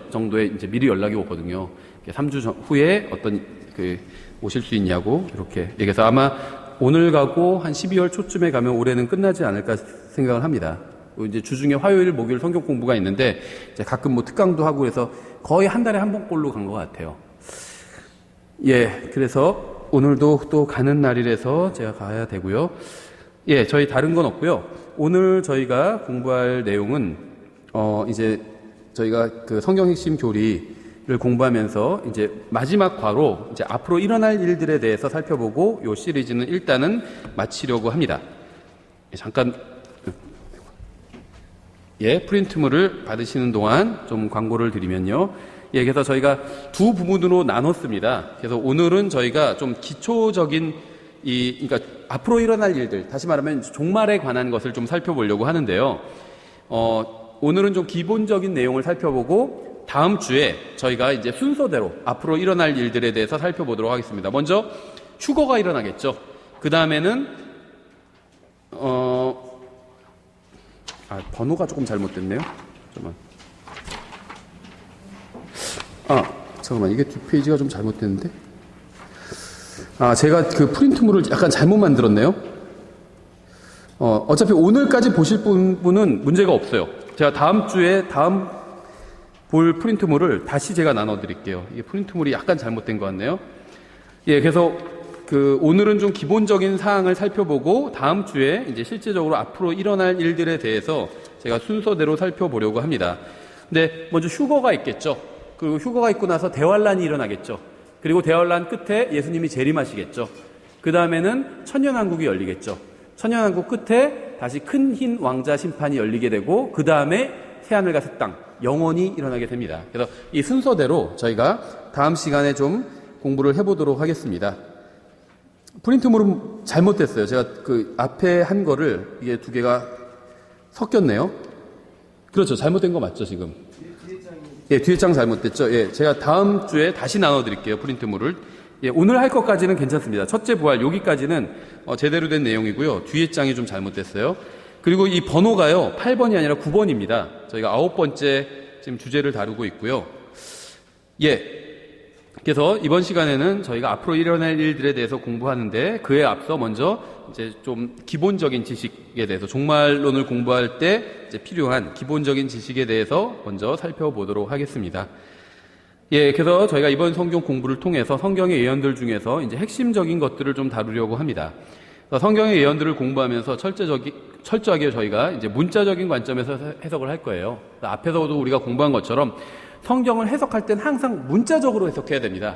정도에 이제 미리 연락이 오거든요. 3주 후에 오실 수 있냐고 이렇게 얘기해서 아마 오늘 가고 한 12월 초쯤에 가면 올해는 끝나지 않을까 생각을 합니다. 이제 주중에 화요일, 목요일 성경 공부가 있는데 이제 가끔 뭐 특강도 하고 그래서 거의 한 달에 한 번꼴로 간 것 같아요. 예, 그래서 오늘도 또 가는 날이라서 제가 가야 되고요. 예, 저희 다른 건 없고요. 오늘 저희가 공부할 내용은 이제 저희가 그 성경 핵심 교리를 공부하면서 이제 마지막 과로 이제 앞으로 일어날 일들에 대해서 살펴보고 요 시리즈는 일단은 마치려고 합니다. 잠깐 프린트물을 받으시는 동안 좀 광고를 드리면요. 그래서 저희가 두 부분으로 나눴습니다. 그래서 오늘은 저희가 좀 기초적인 그러니까 앞으로 일어날 일들, 다시 말하면 종말에 관한 것을 좀 살펴보려고 하는데요. 오늘은 좀 기본적인 내용을 살펴보고 다음 주에 저희가 이제 순서대로 앞으로 일어날 일들에 대해서 살펴보도록 하겠습니다. 먼저 휴거가 일어나겠죠. 그 다음에는 번호가 조금 잘못됐네요. 잠깐만, 이게 뒷페이지가 좀 잘못됐는데? 제가 그 프린트물을 약간 잘못 만들었네요. 어차피 오늘까지 보실 분은 문제가 없어요. 제가 다음 주에 다음 볼 프린트물을 다시 제가 나눠드릴게요. 이게 프린트물이 약간 잘못된 것 같네요. 그래서 오늘은 좀 기본적인 사항을 살펴보고 다음 주에 이제 실제적으로 앞으로 일어날 일들에 대해서 제가 순서대로 살펴보려고 합니다. 근데 먼저 휴거가 있겠죠. 그 휴거가 있고 나서 대환란이 일어나겠죠. 그리고 대환란 끝에 예수님이 재림하시겠죠. 그 다음에는 천년왕국이 열리겠죠. 천년왕국 끝에 다시 큰 흰 왕자 심판이 열리게 되고 그 다음에 새하늘과 새 땅, 영원히 일어나게 됩니다. 그래서 이 순서대로 저희가 다음 시간에 좀 공부를 해보도록 하겠습니다. 프린트물은 잘못됐어요. 제가 그 앞에 한 거를 이게 두 개가 섞였네요. 그렇죠. 잘못된 거 맞죠, 지금? 뒤에 장 잘못됐죠. 제가 다음 주에 다시 나눠드릴게요, 프린트물을. 오늘 할 것까지는 괜찮습니다. 첫째 부활, 여기까지는 제대로 된 내용이고요. 뒤에 장이 좀 잘못됐어요. 그리고 이 번호가요, 8번이 아니라 9번입니다. 저희가 9번째 지금 주제를 다루고 있고요. 그래서 이번 시간에는 저희가 앞으로 일어날 일들에 대해서 공부하는데 그에 앞서 먼저 이제 좀 기본적인 지식에 대해서 종말론을 공부할 때 이제 필요한 기본적인 지식에 대해서 먼저 살펴보도록 하겠습니다. 그래서 저희가 이번 성경 공부를 통해서 성경의 예언들 중에서 이제 핵심적인 것들을 좀 다루려고 합니다. 성경의 예언들을 공부하면서 철저하게 저희가 이제 문자적인 관점에서 해석을 할 거예요. 앞에서도 우리가 공부한 것처럼 성경을 해석할 땐 항상 문자적으로 해석해야 됩니다.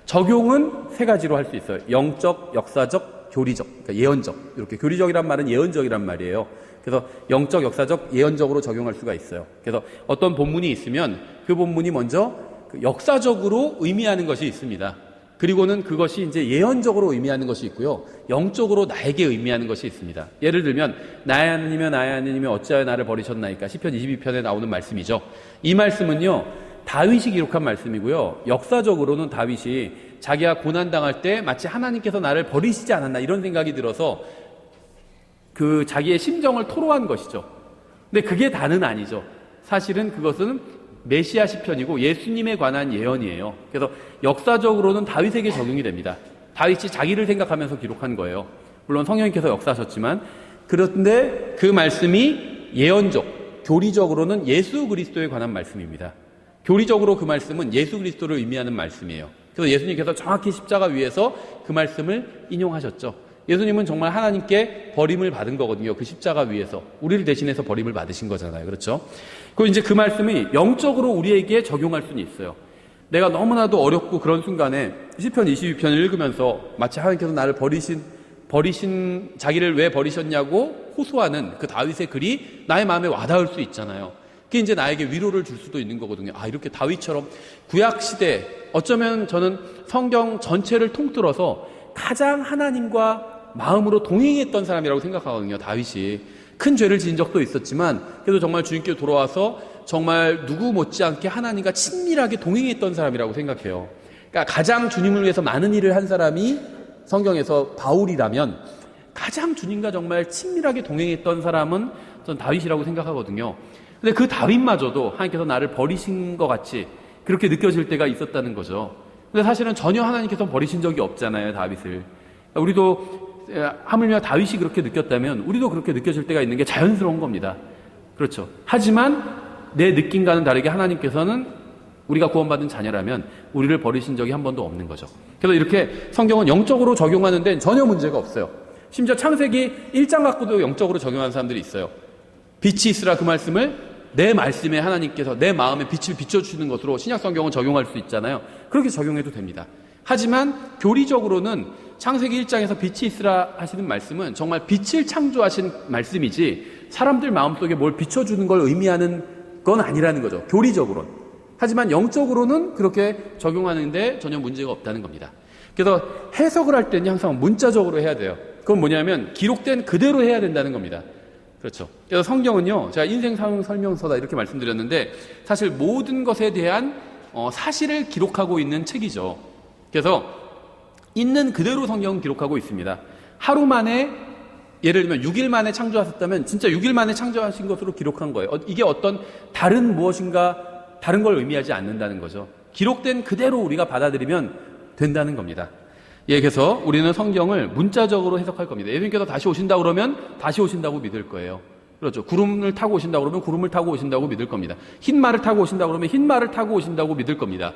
적용은 세 가지로 할 수 있어요. 영적, 역사적, 교리적, 그러니까 예언적. 이렇게 교리적이란 말은 예언적이란 말이에요. 그래서 영적, 역사적, 예언적으로 적용할 수가 있어요. 그래서 어떤 본문이 있으면 그 본문이 먼저 역사적으로 의미하는 것이 있습니다. 그리고는 그것이 이제 예언적으로 의미하는 것이 있고요. 영적으로 나에게 의미하는 것이 있습니다. 예를 들면 나의 하느님이여 어찌하여 나를 버리셨나이까 시편 22편에 나오는 말씀이죠. 이 말씀은요. 다윗이 기록한 말씀이고요. 역사적으로는 다윗이 자기가 고난당할 때 마치 하나님께서 나를 버리시지 않았나 이런 생각이 들어서 그 자기의 심정을 토로한 것이죠. 근데 그게 다는 아니죠. 사실은 그것은 메시아 시편이고 예수님에 관한 예언이에요. 그래서 역사적으로는 다윗에게 적용이 됩니다. 다윗이 자기를 생각하면서 기록한 거예요. 물론 성령님께서 역사하셨지만 그런데 그 말씀이 예언적, 교리적으로는 예수 그리스도에 관한 말씀입니다. 교리적으로 그 말씀은 예수 그리스도를 의미하는 말씀이에요. 그래서 예수님께서 정확히 십자가 위에서 그 말씀을 인용하셨죠. 예수님은 정말 하나님께 버림을 받은 거거든요. 그 십자가 위에서. 우리를 대신해서 버림을 받으신 거잖아요. 그렇죠? 그리고 이제 그 말씀이 영적으로 우리에게 적용할 수는 있어요. 내가 너무나도 어렵고 그런 순간에 시편 22편을 읽으면서 마치 하나님께서 나를 버리신 자기를 왜 버리셨냐고 호소하는 그 다윗의 글이 나의 마음에 와닿을 수 있잖아요. 그게 이제 나에게 위로를 줄 수도 있는 거거든요. 이렇게 다윗처럼 구약시대, 어쩌면 저는 성경 전체를 통틀어서 가장 하나님과 마음으로 동행했던 사람이라고 생각하거든요. 다윗이. 큰 죄를 지은 적도 있었지만 그래도 정말 주님께 돌아와서 정말 누구 못지않게 하나님과 친밀하게 동행했던 사람이라고 생각해요. 그러니까 가장 주님을 위해서 많은 일을 한 사람이 성경에서 바울이라면 가장 주님과 정말 친밀하게 동행했던 사람은 전 다윗이라고 생각하거든요. 근데 그 다윗마저도 하나님께서 나를 버리신 것 같이 그렇게 느껴질 때가 있었다는 거죠. 근데 사실은 전혀 하나님께서 버리신 적이 없잖아요, 다윗을. 우리도 하물며 다윗이 그렇게 느꼈다면 우리도 그렇게 느껴질 때가 있는 게 자연스러운 겁니다. 그렇죠. 하지만 내 느낌과는 다르게 하나님께서는 우리가 구원받은 자녀라면 우리를 버리신 적이 한 번도 없는 거죠. 그래서 이렇게 성경은 영적으로 적용하는 데는 전혀 문제가 없어요. 심지어 창세기 1장 갖고도 영적으로 적용하는 사람들이 있어요. 빛이 있으라 그 말씀을 내 말씀에 하나님께서 내 마음에 빛을 비춰주시는 것으로 신약 성경은 적용할 수 있잖아요. 그렇게 적용해도 됩니다. 하지만 교리적으로는 창세기 1장에서 빛이 있으라 하시는 말씀은 정말 빛을 창조하신 말씀이지 사람들 마음속에 뭘 비춰주는 걸 의미하는 건 아니라는 거죠. 교리적으로는. 하지만 영적으로는 그렇게 적용하는데 전혀 문제가 없다는 겁니다. 그래서 해석을 할 때는 항상 문자적으로 해야 돼요. 그건 뭐냐면 기록된 그대로 해야 된다는 겁니다. 그렇죠. 그래서 성경은요, 제가 인생 상황 설명서다 이렇게 말씀드렸는데 사실 모든 것에 대한 사실을 기록하고 있는 책이죠. 그래서 있는 그대로 성경은 기록하고 있습니다. 하루 만에 예를 들면 6일 만에 창조하셨다면 진짜 6일 만에 창조하신 것으로 기록한 거예요. 이게 어떤 다른 무엇인가 다른 걸 의미하지 않는다는 거죠. 기록된 그대로 우리가 받아들이면 된다는 겁니다. 예, 그래서 우리는 성경을 문자적으로 해석할 겁니다. 예수님께서 다시 오신다 그러면 다시 오신다고 믿을 거예요. 그렇죠. 구름을 타고 오신다 그러면 구름을 타고 오신다고 믿을 겁니다. 흰 말을 타고 오신다 그러면 흰 말을 타고 오신다고 믿을 겁니다.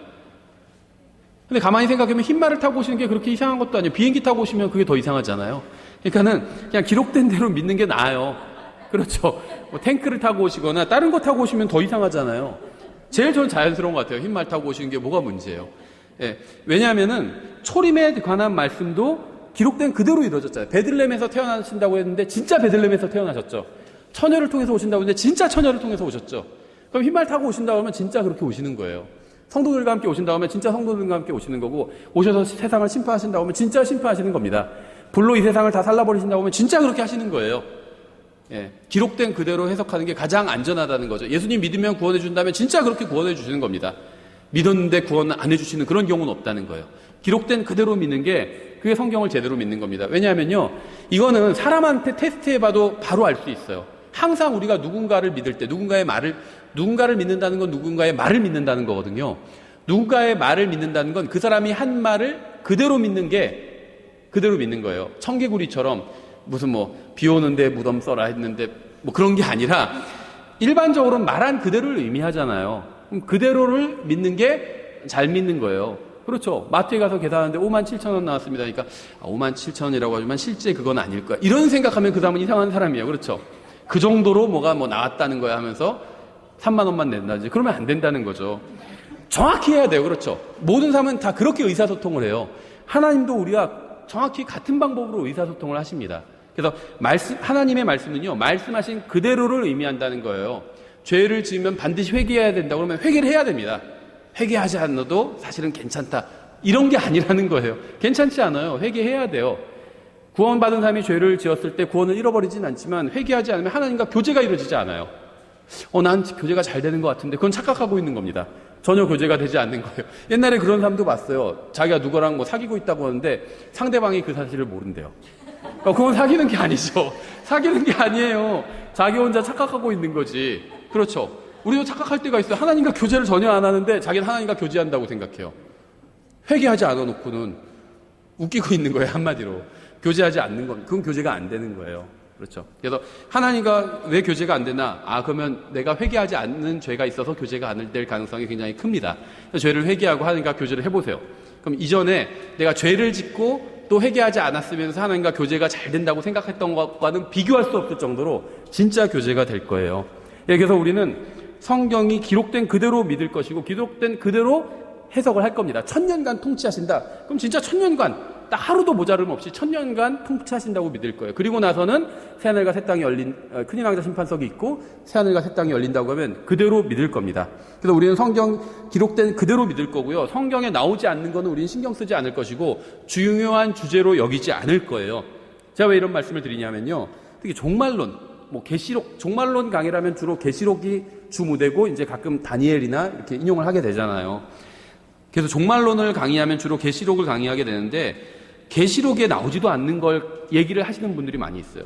근데 가만히 생각해보면 흰 말을 타고 오시는 게 그렇게 이상한 것도 아니에요. 비행기 타고 오시면 그게 더 이상하잖아요. 그러니까는 그냥 기록된 대로 믿는 게 나아요. 그렇죠. 뭐 탱크를 타고 오시거나 다른 거 타고 오시면 더 이상하잖아요. 제일 저는 자연스러운 것 같아요. 흰 말 타고 오시는 게 뭐가 문제예요. 예. 왜냐하면은 초림에 관한 말씀도 기록된 그대로 이루어졌잖아요. 베들레헴에서 태어나신다고 했는데 진짜 베들레헴에서 태어나셨죠. 처녀를 통해서 오신다고 했는데 진짜 처녀를 통해서 오셨죠. 그럼 흰 말 타고 오신다고 하면 진짜 그렇게 오시는 거예요. 성도들과 함께 오신다고 하면 진짜 성도들과 함께 오시는 거고, 오셔서 세상을 심판하신다고 하면 진짜 심판하시는 겁니다. 불로 이 세상을 다 살라버리신다고 하면 진짜 그렇게 하시는 거예요. 예, 기록된 그대로 해석하는 게 가장 안전하다는 거죠. 예수님 믿으면 구원해 준다면 진짜 그렇게 구원해 주시는 겁니다. 믿었는데 구원 안 해주시는 그런 경우는 없다는 거예요. 기록된 그대로 믿는 게 그게 성경을 제대로 믿는 겁니다. 왜냐하면요, 이거는 사람한테 테스트해봐도 바로 알 수 있어요. 항상 우리가 누군가를 믿을 때 누군가를 믿는다는 건 누군가의 말을 믿는다는 거거든요. 누군가의 말을 믿는다는 건 그 사람이 한 말을 그대로 믿는 거예요. 청개구리처럼 무슨 비 오는데 무덤 써라 했는데 그런 게 아니라 일반적으로는 말한 그대로를 의미하잖아요. 그럼 그대로를 믿는 게 잘 믿는 거예요. 그렇죠. 마트에 가서 계산하는데 57,000원 나왔습니다. 그러니까 57,000원이라고 하지만 실제 그건 아닐 거야. 이런 생각하면 그 사람은 이상한 사람이에요. 그렇죠. 그 정도로 뭐가 나왔다는 거야 하면서 3만 원만 낸다지. 그러면 안 된다는 거죠. 정확히 해야 돼요. 그렇죠. 모든 사람은 다 그렇게 의사소통을 해요. 하나님도 우리가 정확히 같은 방법으로 의사소통을 하십니다. 그래서 하나님의 말씀은요, 말씀하신 그대로를 의미한다는 거예요. 죄를 지으면 반드시 회개해야 된다 그러면 회개를 해야 됩니다. 회개하지 않아도 사실은 괜찮다. 이런 게 아니라는 거예요. 괜찮지 않아요. 회개해야 돼요. 구원받은 사람이 죄를 지었을 때 구원을 잃어버리진 않지만 회개하지 않으면 하나님과 교제가 이루어지지 않아요. 난 교제가 잘 되는 것 같은데 그건 착각하고 있는 겁니다. 전혀 교제가 되지 않는 거예요. 옛날에 그런 사람도 봤어요. 자기가 누구랑 사귀고 있다고 하는데 상대방이 그 사실을 모른대요. 그건 사귀는 게 아니죠. 사귀는 게 아니에요. 자기 혼자 착각하고 있는 거지. 그렇죠. 우리도 착각할 때가 있어요. 하나님과 교제를 전혀 안 하는데 자기는 하나님과 교제한다고 생각해요. 회개하지 않아 놓고는 웃기고 있는 거예요. 한마디로. 교제하지 않는 겁니다. 그건 교제가 안 되는 거예요. 그렇죠. 그래서 하나님과 왜 교제가 안 되나? 그러면 내가 회개하지 않는 죄가 있어서 교제가 안 될 가능성이 굉장히 큽니다. 죄를 회개하고 하나님과 교제를 해보세요. 그럼 이전에 내가 죄를 짓고 또 회개하지 않았으면서 하나님과 교제가 잘 된다고 생각했던 것과는 비교할 수 없을 정도로 진짜 교제가 될 거예요. 그래서 우리는 성경이 기록된 그대로 믿을 것이고 기록된 그대로 해석을 할 겁니다. 1000년간 통치하신다. 그럼 진짜 1000년간 딱 하루도 모자름 없이 1000년간 통치하신다고 믿을 거예요. 그리고 나서는 새하늘과 새 땅이 열린 큰인 왕자 심판석이 있고 새하늘과 새 땅이 열린다고 하면 그대로 믿을 겁니다. 그래서 우리는 성경 기록된 그대로 믿을 거고요. 성경에 나오지 않는 거는 우리는 신경 쓰지 않을 것이고 중요한 주제로 여기지 않을 거예요. 제가 왜 이런 말씀을 드리냐면요. 특히 종말론, 계시록, 종말론 강의라면 주로 계시록이 주무대고 이제 가끔 다니엘이나 이렇게 인용을 하게 되잖아요. 그래서 종말론을 강의하면 주로 계시록을 강의하게 되는데 계시록에 나오지도 않는 걸 얘기를 하시는 분들이 많이 있어요.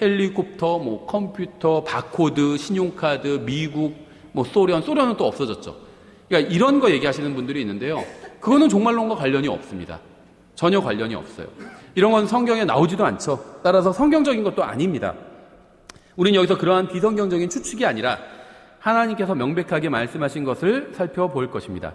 헬리콥터, 뭐 컴퓨터, 바코드, 신용카드, 미국, 뭐 소련은 또 없어졌죠. 그러니까 이런 거 얘기하시는 분들이 있는데요. 그거는 종말론과 관련이 없습니다. 전혀 관련이 없어요. 이런 건 성경에 나오지도 않죠. 따라서 성경적인 것도 아닙니다. 우리는 여기서 그러한 비성경적인 추측이 아니라 하나님께서 명백하게 말씀하신 것을 살펴볼 것입니다.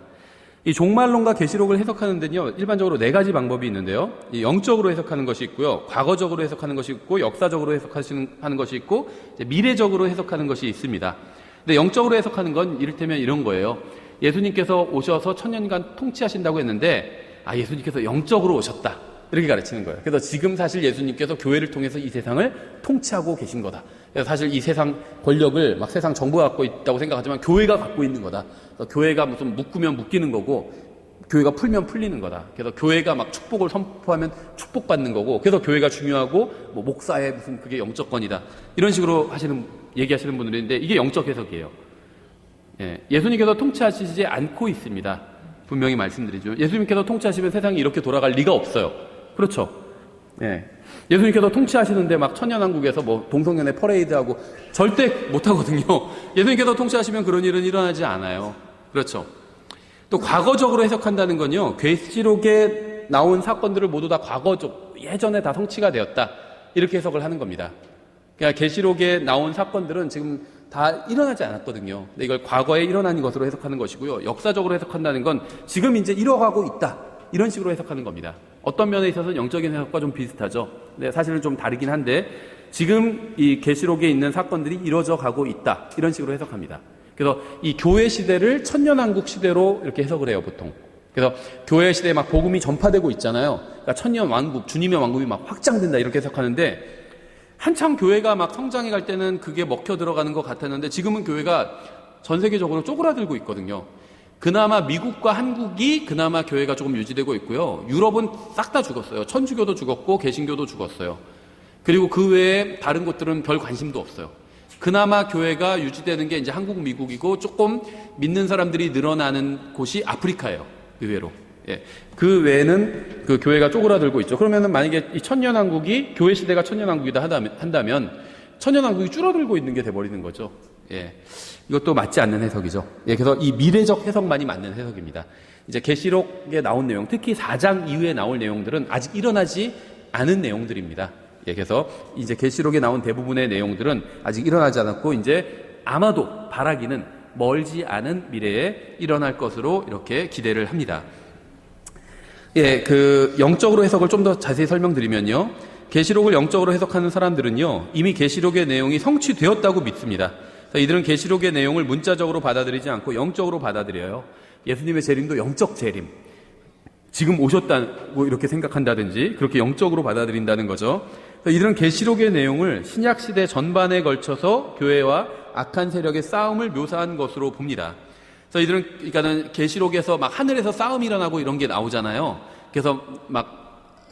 이 종말론과 계시록을 해석하는 데는요, 일반적으로 4가지 방법이 있는데요. 이 영적으로 해석하는 것이 있고요, 과거적으로 해석하는 것이 있고, 역사적으로 해석하는 것이 있고, 미래적으로 해석하는 것이 있습니다. 근데 영적으로 해석하는 건 이를테면 이런 거예요. 예수님께서 오셔서 1000년간 통치하신다고 했는데, 예수님께서 영적으로 오셨다, 이렇게 가르치는 거예요. 그래서 지금 사실 예수님께서 교회를 통해서 이 세상을 통치하고 계신 거다. 그래서 사실 이 세상 권력을 막 세상 정부가 갖고 있다고 생각하지만 교회가 갖고 있는 거다. 그래서 교회가 무슨 묶으면 묶이는 거고, 교회가 풀면 풀리는 거다. 그래서 교회가 막 축복을 선포하면 축복받는 거고, 그래서 교회가 중요하고, 뭐 목사의 무슨 그게 영적권이다, 이런 식으로 얘기하시는 분들이 있는데, 이게 영적 해석이에요. 예수님께서 통치하시지 않고 있습니다. 분명히 말씀드리죠. 예수님께서 통치하시면 세상이 이렇게 돌아갈 리가 없어요. 그렇죠? 예수님께서 통치하시는데 막 천년왕국에서 뭐 동성연애 퍼레이드하고 절대 못하거든요. 예수님께서 통치하시면 그런 일은 일어나지 않아요. 그렇죠? 또 과거적으로 해석한다는 건요, 계시록에 나온 사건들을 모두 다 예전에 다 성취가 되었다, 이렇게 해석을 하는 겁니다. 그러니까 계시록에 나온 사건들은 지금 다 일어나지 않았거든요. 근데 이걸 과거에 일어난 것으로 해석하는 것이고요, 역사적으로 해석한다는 건 지금 이제 이뤄가고 있다, 이런 식으로 해석하는 겁니다. 어떤 면에 있어서 영적인 해석과 좀 비슷하죠. 근데 사실은 좀 다르긴 한데, 지금 이 계시록에 있는 사건들이 이루어져 가고 있다, 이런 식으로 해석합니다. 그래서 이 교회 시대를 천년왕국 시대로 이렇게 해석을 해요, 보통. 그래서 교회 시대에 막 복음이 전파되고 있잖아요. 그러니까 천년왕국, 주님의 왕국이 막 확장된다, 이렇게 해석하는데, 한창 교회가 막 성장해 갈 때는 그게 먹혀 들어가는 것 같았는데, 지금은 교회가 전 세계적으로 쪼그라들고 있거든요. 그나마 미국과 한국이 그나마 교회가 조금 유지되고 있고요. 유럽은 싹 다 죽었어요. 천주교도 죽었고 개신교도 죽었어요. 그리고 그 외에 다른 곳들은 별 관심도 없어요. 그나마 교회가 유지되는 게 이제 한국, 미국이고, 조금 믿는 사람들이 늘어나는 곳이 아프리카예요. 의외로. 그 외에는 그 교회가 쪼그라들고 있죠. 그러면은 만약에 이 천년왕국이, 교회 시대가 천년왕국이다 한다면 천년왕국이 줄어들고 있는 게 돼버리는 거죠. 이것도 맞지 않는 해석이죠. 그래서 이 미래적 해석만이 맞는 해석입니다. 이제 계시록에 나온 내용, 특히 4장 이후에 나올 내용들은 아직 일어나지 않은 내용들입니다. 그래서 이제 계시록에 나온 대부분의 내용들은 아직 일어나지 않았고, 이제 아마도 바라기는 멀지 않은 미래에 일어날 것으로 이렇게 기대를 합니다. 그 영적으로 해석을 좀 더 자세히 설명드리면요, 계시록을 영적으로 해석하는 사람들은요, 이미 계시록의 내용이 성취되었다고 믿습니다. 이들은 계시록의 내용을 문자적으로 받아들이지 않고 영적으로 받아들여요. 예수님의 재림도 영적 재림, 지금 오셨다고 이렇게 생각한다든지 그렇게 영적으로 받아들인다는 거죠. 이들은 계시록의 내용을 신약시대 전반에 걸쳐서 교회와 악한 세력의 싸움을 묘사한 것으로 봅니다. 그래서 이들은, 그러니까는 계시록에서 막 하늘에서 싸움이 일어나고 이런 게 나오잖아요. 그래서 막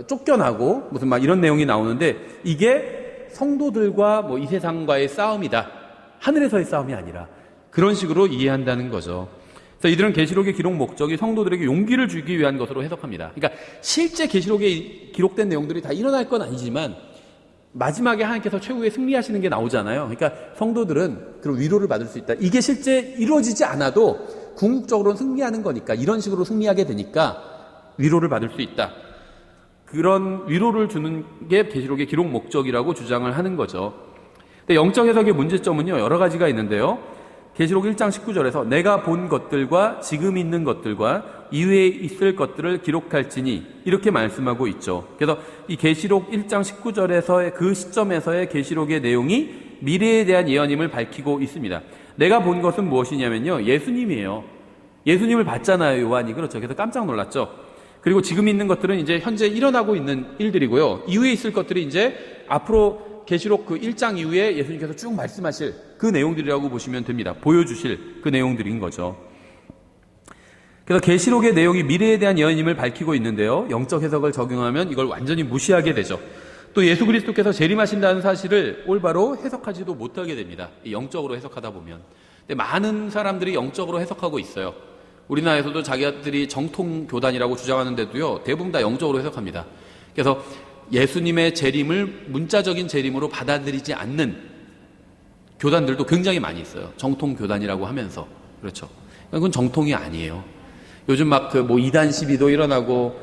쫓겨나고 무슨 막 이런 내용이 나오는데, 이게 성도들과 뭐 이 세상과의 싸움이다, 하늘에서의 싸움이 아니라, 그런 식으로 이해한다는 거죠. 그래서 이들은 계시록의 기록 목적이 성도들에게 용기를 주기 위한 것으로 해석합니다. 그러니까 실제 계시록에 기록된 내용들이 다 일어날 건 아니지만 마지막에 하나님께서 최후에 승리하시는 게 나오잖아요. 그러니까 성도들은 그런 위로를 받을 수 있다. 이게 실제 이루어지지 않아도 궁극적으로는 승리하는 거니까, 이런 식으로 승리하게 되니까 위로를 받을 수 있다. 그런 위로를 주는 게 계시록의 기록 목적이라고 주장을 하는 거죠. 근데 영적 해석의 문제점은요, 여러 가지가 있는데요. 계시록 1장 19절에서 내가 본 것들과 지금 있는 것들과 이후에 있을 것들을 기록할지니, 이렇게 말씀하고 있죠. 그래서 이 계시록 1장 19절에서의 그 시점에서의 계시록의 내용이 미래에 대한 예언임을 밝히고 있습니다. 내가 본 것은 무엇이냐면요, 예수님이에요. 예수님을 봤잖아요, 요한이. 그렇죠. 그래서 깜짝 놀랐죠. 그리고 지금 있는 것들은 이제 현재 일어나고 있는 일들이고요. 이후에 있을 것들이 이제 앞으로 계시록 그 1장 이후에 예수님께서 쭉 말씀하실 그 내용들이라고 보시면 됩니다. 보여주실 그 내용들인 거죠. 그래서 계시록의 내용이 미래에 대한 예언임을 밝히고 있는데요, 영적 해석을 적용하면 이걸 완전히 무시하게 되죠. 또 예수 그리스도께서 재림하신다는 사실을 올바로 해석하지도 못하게 됩니다. 영적으로 해석하다 보면. 근데 많은 사람들이 영적으로 해석하고 있어요. 우리나라에서도 자기들이 정통 교단이라고 주장하는데도요, 대부분 다 영적으로 해석합니다. 그래서 예수님의 재림을 문자적인 재림으로 받아들이지 않는 교단들도 굉장히 많이 있어요. 정통 교단이라고 하면서. 그렇죠. 그건 정통이 아니에요. 요즘 막 이단 시비도 일어나고,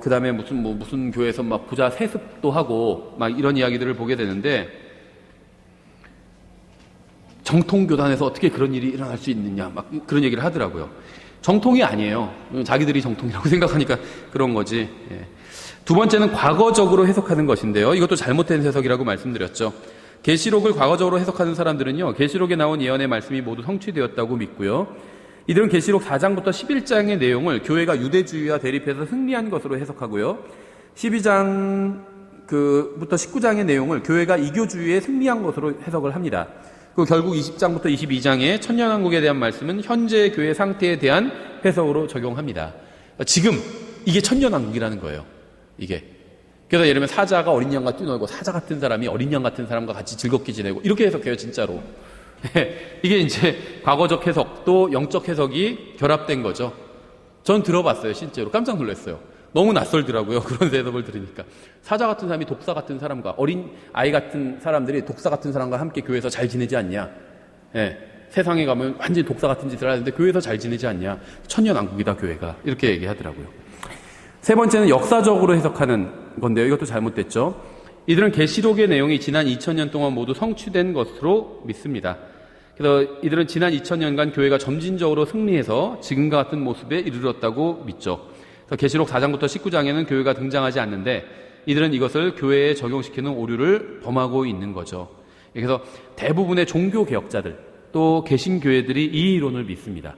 그 다음에 무슨 교회에서 막 부자 세습도 하고, 막 이런 이야기들을 보게 되는데, 정통 교단에서 어떻게 그런 일이 일어날 수 있느냐, 막 그런 얘기를 하더라고요. 정통이 아니에요. 자기들이 정통이라고 생각하니까 그런 거지. 예. 두 번째는 과거적으로 해석하는 것인데요. 이것도 잘못된 해석이라고 말씀드렸죠. 계시록을 과거적으로 해석하는 사람들은요, 계시록에 나온 예언의 말씀이 모두 성취되었다고 믿고요. 이들은 계시록 4장부터 11장의 내용을 교회가 유대주의와 대립해서 승리한 것으로 해석하고요. 12장부터 19장의 내용을 교회가 이교주의에 승리한 것으로 해석을 합니다. 그 결국 20장부터 22장의 천년왕국에 대한 말씀은 현재 교회 상태에 대한 해석으로 적용합니다. 지금 이게 천년왕국이라는 거예요. 이게. 그래서 예를 들면 사자가 어린 양과 뛰놀고 사자 같은 사람이 어린 양 같은 사람과 같이 즐겁게 지내고 이렇게 해석해요, 진짜로. 이게 이제 과거적 해석 또 영적 해석이 결합된 거죠. 전 들어봤어요, 실제로. 깜짝 놀랐어요. 너무 낯설더라고요, 그런 해석을 들으니까. 사자 같은 사람이 독사 같은 사람과 어린 아이 같은 사람들이 독사 같은 사람과 함께 교회에서 잘 지내지 않냐. 예, 세상에 가면 완전히 독사 같은 짓을 하는데 교회에서 잘 지내지 않냐. 천년왕국이다, 교회가. 이렇게 얘기하더라고요. 세 번째는 역사적으로 해석하는 건데요. 이것도 잘못됐죠. 이들은 계시록의 내용이 지난 2000년 동안 모두 성취된 것으로 믿습니다. 그래서 이들은 지난 2000년간 교회가 점진적으로 승리해서 지금과 같은 모습에 이르렀다고 믿죠. 그래서 계시록 4장부터 19장에는 교회가 등장하지 않는데 이들은 이것을 교회에 적용시키는 오류를 범하고 있는 거죠. 그래서 대부분의 종교개혁자들 또 개신교회들이 이 이론을 믿습니다.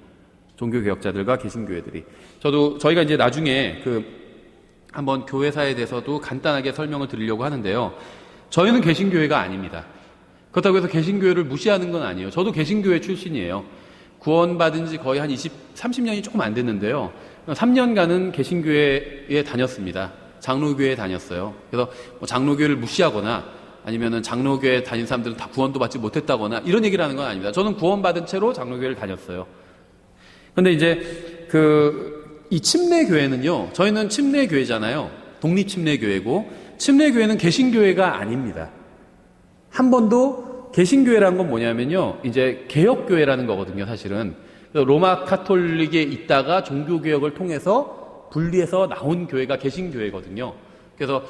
종교개혁자들과 개신교회들이. 저희가 이제 나중에 한번 교회사에 대해서도 간단하게 설명을 드리려고 하는데요. 저희는 개신교회가 아닙니다. 그렇다고 해서 개신교회를 무시하는 건 아니에요. 저도 개신교회 출신이에요. 구원받은 지 거의 한 30년이 조금 안 됐는데요. 3년간은 개신교회에 다녔습니다. 장로교회에 다녔어요. 그래서 장로교회를 무시하거나 아니면은 장로교회 다닌 사람들은 다 구원도 받지 못했다거나 이런 얘기를 하는 건 아닙니다. 저는 구원받은 채로 장로교회를 다녔어요. 근데 이제 이 침례교회는요, 저희는 침례교회잖아요. 독립침례교회고, 침례교회는 개신교회가 아닙니다. 한 번도 개신교회라는 건 뭐냐면요, 이제 개혁교회라는 거거든요, 사실은. 로마 카톨릭에 있다가 종교개혁을 통해서 분리해서 나온 교회가 개신교회거든요. 그래서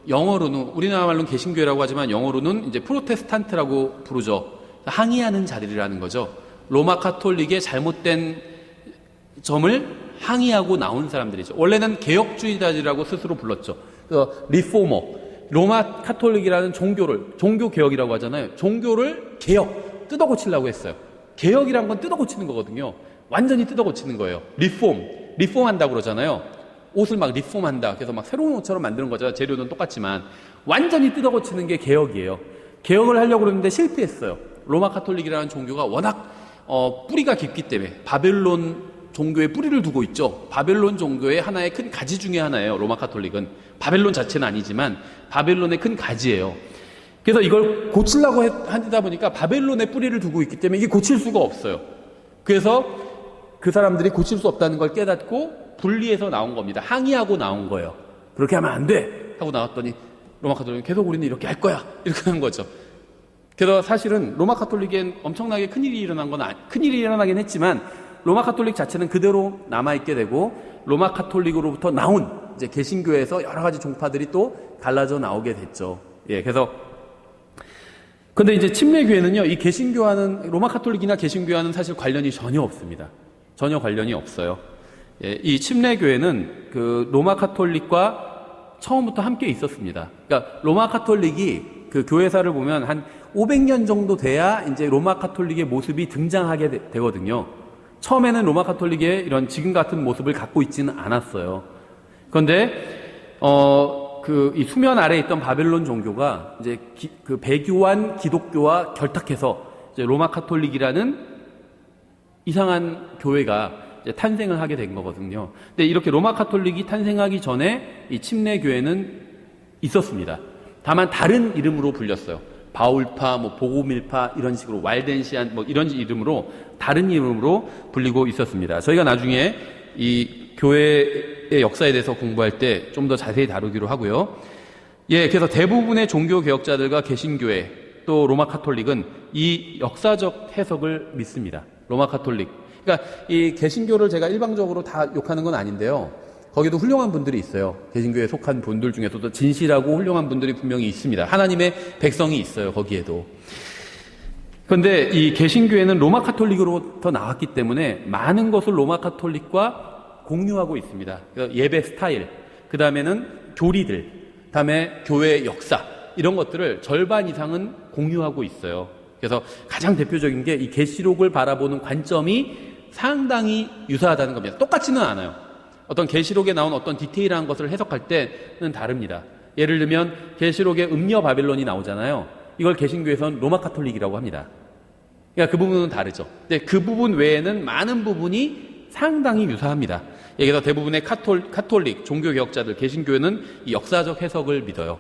영어로는, 우리나라 말로는 개신교회라고 하지만 영어로는 이제 프로테스탄트라고 부르죠. 항의하는 자리라는 거죠. 로마 카톨릭의 잘못된 점을 항의하고 나온 사람들이죠. 원래는 개혁주의자들이라고 스스로 불렀죠. 리포머, 로마 카톨릭이라는 종교개혁이라고 하잖아요. 종교를 뜯어고치려고 했어요. 개혁이란 건 뜯어고치는 거거든요. 완전히 뜯어고치는 거예요. 리폼한다고 그러잖아요. 옷을 막 리폼한다. 그래서 막 새로운 옷처럼 만드는 거죠. 재료는 똑같지만. 완전히 뜯어고치는 게 개혁이에요. 개혁을 하려고 그랬는데 실패했어요. 로마 카톨릭이라는 종교가 워낙 뿌리가 깊기 때문에 바벨론 종교의 뿌리를 두고 있죠. 바벨론 종교의 하나의 큰 가지 중에 하나예요. 로마 카톨릭은. 바벨론 자체는 아니지만 바벨론의 큰 가지예요. 그래서 이걸 고치려고 하다 보니까 바벨론의 뿌리를 두고 있기 때문에 이게 고칠 수가 없어요. 그래서 그 사람들이 고칠 수 없다는 걸 깨닫고 분리해서 나온 겁니다. 항의하고 나온 거예요. 그렇게 하면 안 돼! 하고 나왔더니 로마 카톨릭은 계속 우리는 이렇게 할 거야! 이렇게 한 거죠. 그래서 사실은 로마 카톨릭엔 엄청나게 큰일이 일어나긴 했지만 로마 카톨릭 자체는 그대로 남아있게 되고 로마 카톨릭으로부터 나온 이제 개신교회에서 여러 가지 종파들이 또 갈라져 나오게 됐죠. 예, 그래서 근데 이제 침례교회는요, 이 개신교와는 로마 카톨릭이나 개신교와는 사실 관련이 전혀 없습니다. 전혀 관련이 없어요. 예, 이 침례교회는 로마 카톨릭과 처음부터 함께 있었습니다. 그러니까 로마 카톨릭이 교회사를 보면 한 500년 정도 돼야 이제 로마 카톨릭의 모습이 등장하게 되거든요. 처음에는 로마 카톨릭의 이런 지금 같은 모습을 갖고 있지는 않았어요. 그런데 이 수면 아래에 있던 바벨론 종교가 이제 배교한 기독교와 결탁해서 이제 로마 카톨릭이라는 이상한 교회가 이제 탄생을 하게 된 거거든요. 근데 이렇게 로마 카톨릭이 탄생하기 전에 이 침례교회는 있었습니다. 다만 다른 이름으로 불렸어요. 바울파, 보고밀파 이런 식으로 왈덴시안 이런 이름으로 다른 이름으로 불리고 있었습니다. 저희가 나중에 이 교회의 역사에 대해서 공부할 때 좀 더 자세히 다루기로 하고요. 예, 그래서 대부분의 종교 개혁자들과 개신교회 또 로마 카톨릭은 이 역사적 해석을 믿습니다. 로마 카톨릭. 그러니까 이 개신교를 제가 일방적으로 다 욕하는 건 아닌데요. 거기도 훌륭한 분들이 있어요. 개신교에 속한 분들 중에서도 진실하고 훌륭한 분들이 분명히 있습니다. 하나님의 백성이 있어요. 거기에도. 그런데 이 개신교회는 로마 카톨릭으로부터 나왔기 때문에 많은 것을 로마 카톨릭과 공유하고 있습니다. 예배 스타일, 그 다음에는 교리들, 그 다음에 교회의 역사, 이런 것들을 절반 이상은 공유하고 있어요. 그래서 가장 대표적인 게 이 계시록을 바라보는 관점이 상당히 유사하다는 겁니다. 똑같지는 않아요. 어떤 계시록에 나온 어떤 디테일한 것을 해석할 때는 다릅니다. 예를 들면 계시록에 음녀 바벨론이 나오잖아요. 이걸 개신교에서는 로마 카톨릭이라고 합니다. 그러니까 그 부분은 다르죠. 근데 그 부분 외에는 많은 부분이 상당히 유사합니다. 여기서 대부분의 카톨릭 종교 개혁자들, 개신교회는 이 역사적 해석을 믿어요.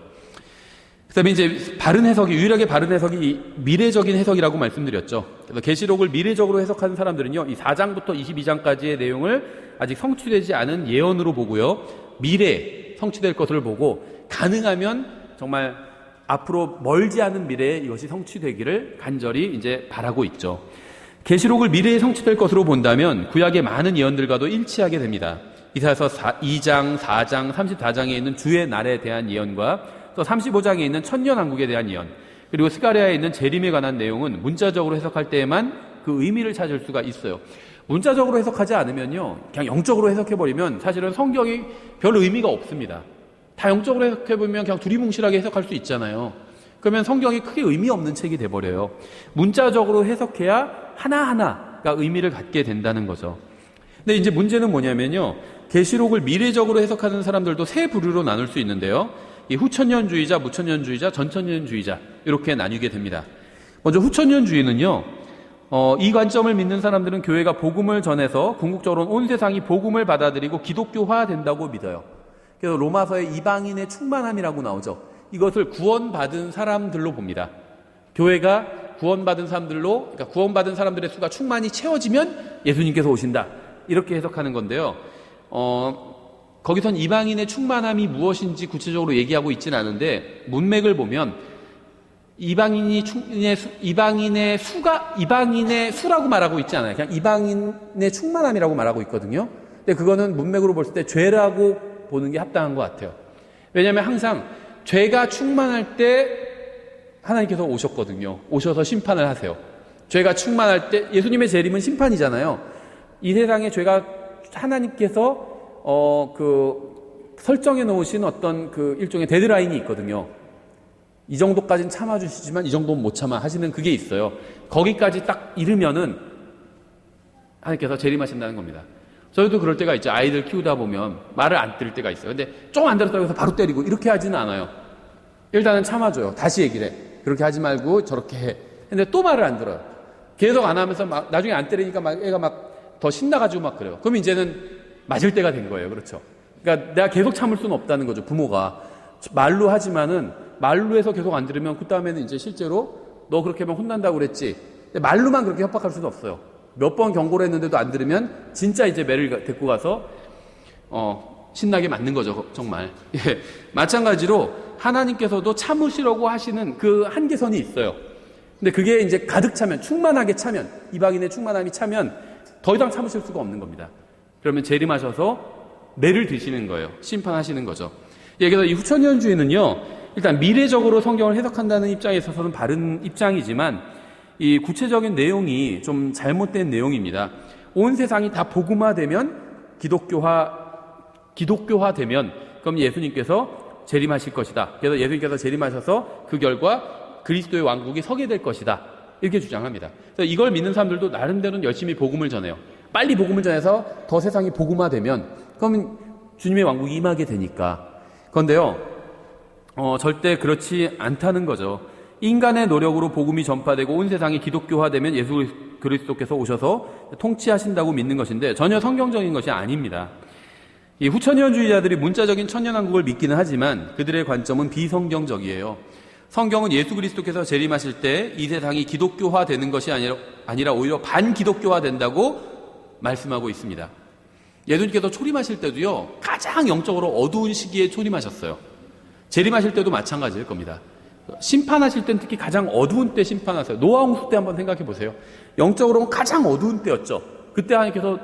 그다음에 이제 바른 해석이, 유일하게 바른 해석이 이 미래적인 해석이라고 말씀드렸죠. 그래서 계시록을 미래적으로 해석하는 사람들은요, 이 4장부터 22장까지의 내용을 아직 성취되지 않은 예언으로 보고요, 미래 성취될 것을 보고 가능하면 정말 앞으로 멀지 않은 미래에 이것이 성취되기를 간절히 이제 바라고 있죠. 계시록을 미래에 성취될 것으로 본다면 구약의 많은 예언들과도 일치하게 됩니다. 이사야서 2장, 4장, 34장에 있는 주의 날에 대한 예언과 또 35장에 있는 천년왕국에 대한 예언, 그리고 스가랴에 있는 재림에 관한 내용은 문자적으로 해석할 때에만 그 의미를 찾을 수가 있어요. 문자적으로 해석하지 않으면요, 그냥 영적으로 해석해버리면 사실은 성경이 별 의미가 없습니다. 다 영적으로 해석해보면 그냥 두리뭉실하게 해석할 수 있잖아요. 그러면 성경이 크게 의미 없는 책이 돼버려요. 문자적으로 해석해야 하나하나가 의미를 갖게 된다는 거죠. 근데 이제 문제는 뭐냐면요, 계시록을 미래적으로 해석하는 사람들도 세 부류로 나눌 수 있는데요, 이 후천년주의자, 무천년주의자, 전천년주의자, 이렇게 나뉘게 됩니다. 먼저 후천년주의는요, 이 관점을 믿는 사람들은 교회가 복음을 전해서 궁극적으로는 온 세상이 복음을 받아들이고 기독교화 된다고 믿어요. 그래서 로마서의 이방인의 충만함이라고 나오죠. 이것을 구원받은 사람들로 봅니다. 교회가 구원받은 사람들로, 그러니까 구원받은 사람들의 수가 충만히 채워지면 예수님께서 오신다, 이렇게 해석하는 건데요. 거기선 이방인의 충만함이 무엇인지 구체적으로 얘기하고 있지는 않은데, 문맥을 보면 이방인의 수라고 말하고 있지 않아요. 그냥 이방인의 충만함이라고 말하고 있거든요. 근데 그거는 문맥으로 볼 때 죄라고 보는 게 합당한 것 같아요. 왜냐하면 항상 죄가 충만할 때 하나님께서 오셨거든요. 오셔서 심판을 하세요. 죄가 충만할 때, 예수님의 재림은 심판이잖아요. 이 세상에 죄가 하나님께서 설정해 놓으신 어떤 그 일종의 데드라인이 있거든요. 이 정도까지는 참아주시지만 이 정도는 못 참아 하시는 그게 있어요. 거기까지 딱 이르면은 하나님께서 재림하신다는 겁니다. 저희도 그럴 때가 있죠. 아이들 키우다 보면 말을 안 들을 때가 있어요. 근데 조금 안 들었다고 해서 바로 때리고 이렇게 하지는 않아요. 일단은 참아줘요. 다시 얘기를 해. 그렇게 하지 말고 저렇게 해. 근데 또 말을 안 들어요. 계속 안 하면서 막 나중에 안 때리니까 막 애가 막 더 신나가지고 막 그래요. 그럼 이제는 맞을 때가 된 거예요. 그렇죠. 그러니까 내가 계속 참을 수는 없다는 거죠. 부모가. 말로 하지만은 말로 해서 계속 안 들으면 그 다음에는 이제 실제로 너 그렇게 하면 혼난다고 그랬지. 근데 말로만 그렇게 협박할 수는 없어요. 몇 번 경고를 했는데도 안 들으면 진짜 이제 매를 데리고 가서 신나게 맞는 거죠. 정말. 예. 마찬가지로 하나님께서도 참으시려고 하시는 그 한계선이 있어요. 근데 그게 이제 가득 차면, 충만하게 차면, 이방인의 충만함이 차면 더 이상 참으실 수가 없는 겁니다. 그러면 재림하셔서 매를 드시는 거예요. 심판하시는 거죠. 예, 그래서 이 후천년주의는요, 일단 미래적으로 성경을 해석한다는 입장에 있어서는 바른 입장이지만 이 구체적인 내용이 좀 잘못된 내용입니다. 온 세상이 다 복음화되면, 기독교화되면 그럼 예수님께서 재림하실 것이다. 그래서 예수님께서 재림하셔서 그 결과 그리스도의 왕국이 서게 될 것이다, 이렇게 주장합니다. 그래서 이걸 믿는 사람들도 나름대로는 열심히 복음을 전해요. 빨리 복음을 전해서 더 세상이 복음화되면 그러면 주님의 왕국이 임하게 되니까. 그런데요, 절대 그렇지 않다는 거죠. 인간의 노력으로 복음이 전파되고 온 세상이 기독교화되면 예수 그리스도께서 오셔서 통치하신다고 믿는 것인데 전혀 성경적인 것이 아닙니다. 이 후천년주의자들이 문자적인 천년왕국을 믿기는 하지만 그들의 관점은 비성경적이에요. 성경은 예수 그리스도께서 재림하실 때 이 세상이 기독교화되는 것이 아니라 오히려 반기독교화된다고 말씀하고 있습니다. 예수님께서 초림하실 때도요, 가장 영적으로 어두운 시기에 초림하셨어요. 재림하실 때도 마찬가지일 겁니다. 심판하실 때는 특히 가장 어두운 때 심판하세요. 노아 홍수 때 한번 생각해 보세요. 영적으로는 가장 어두운 때였죠. 그때 하나님께서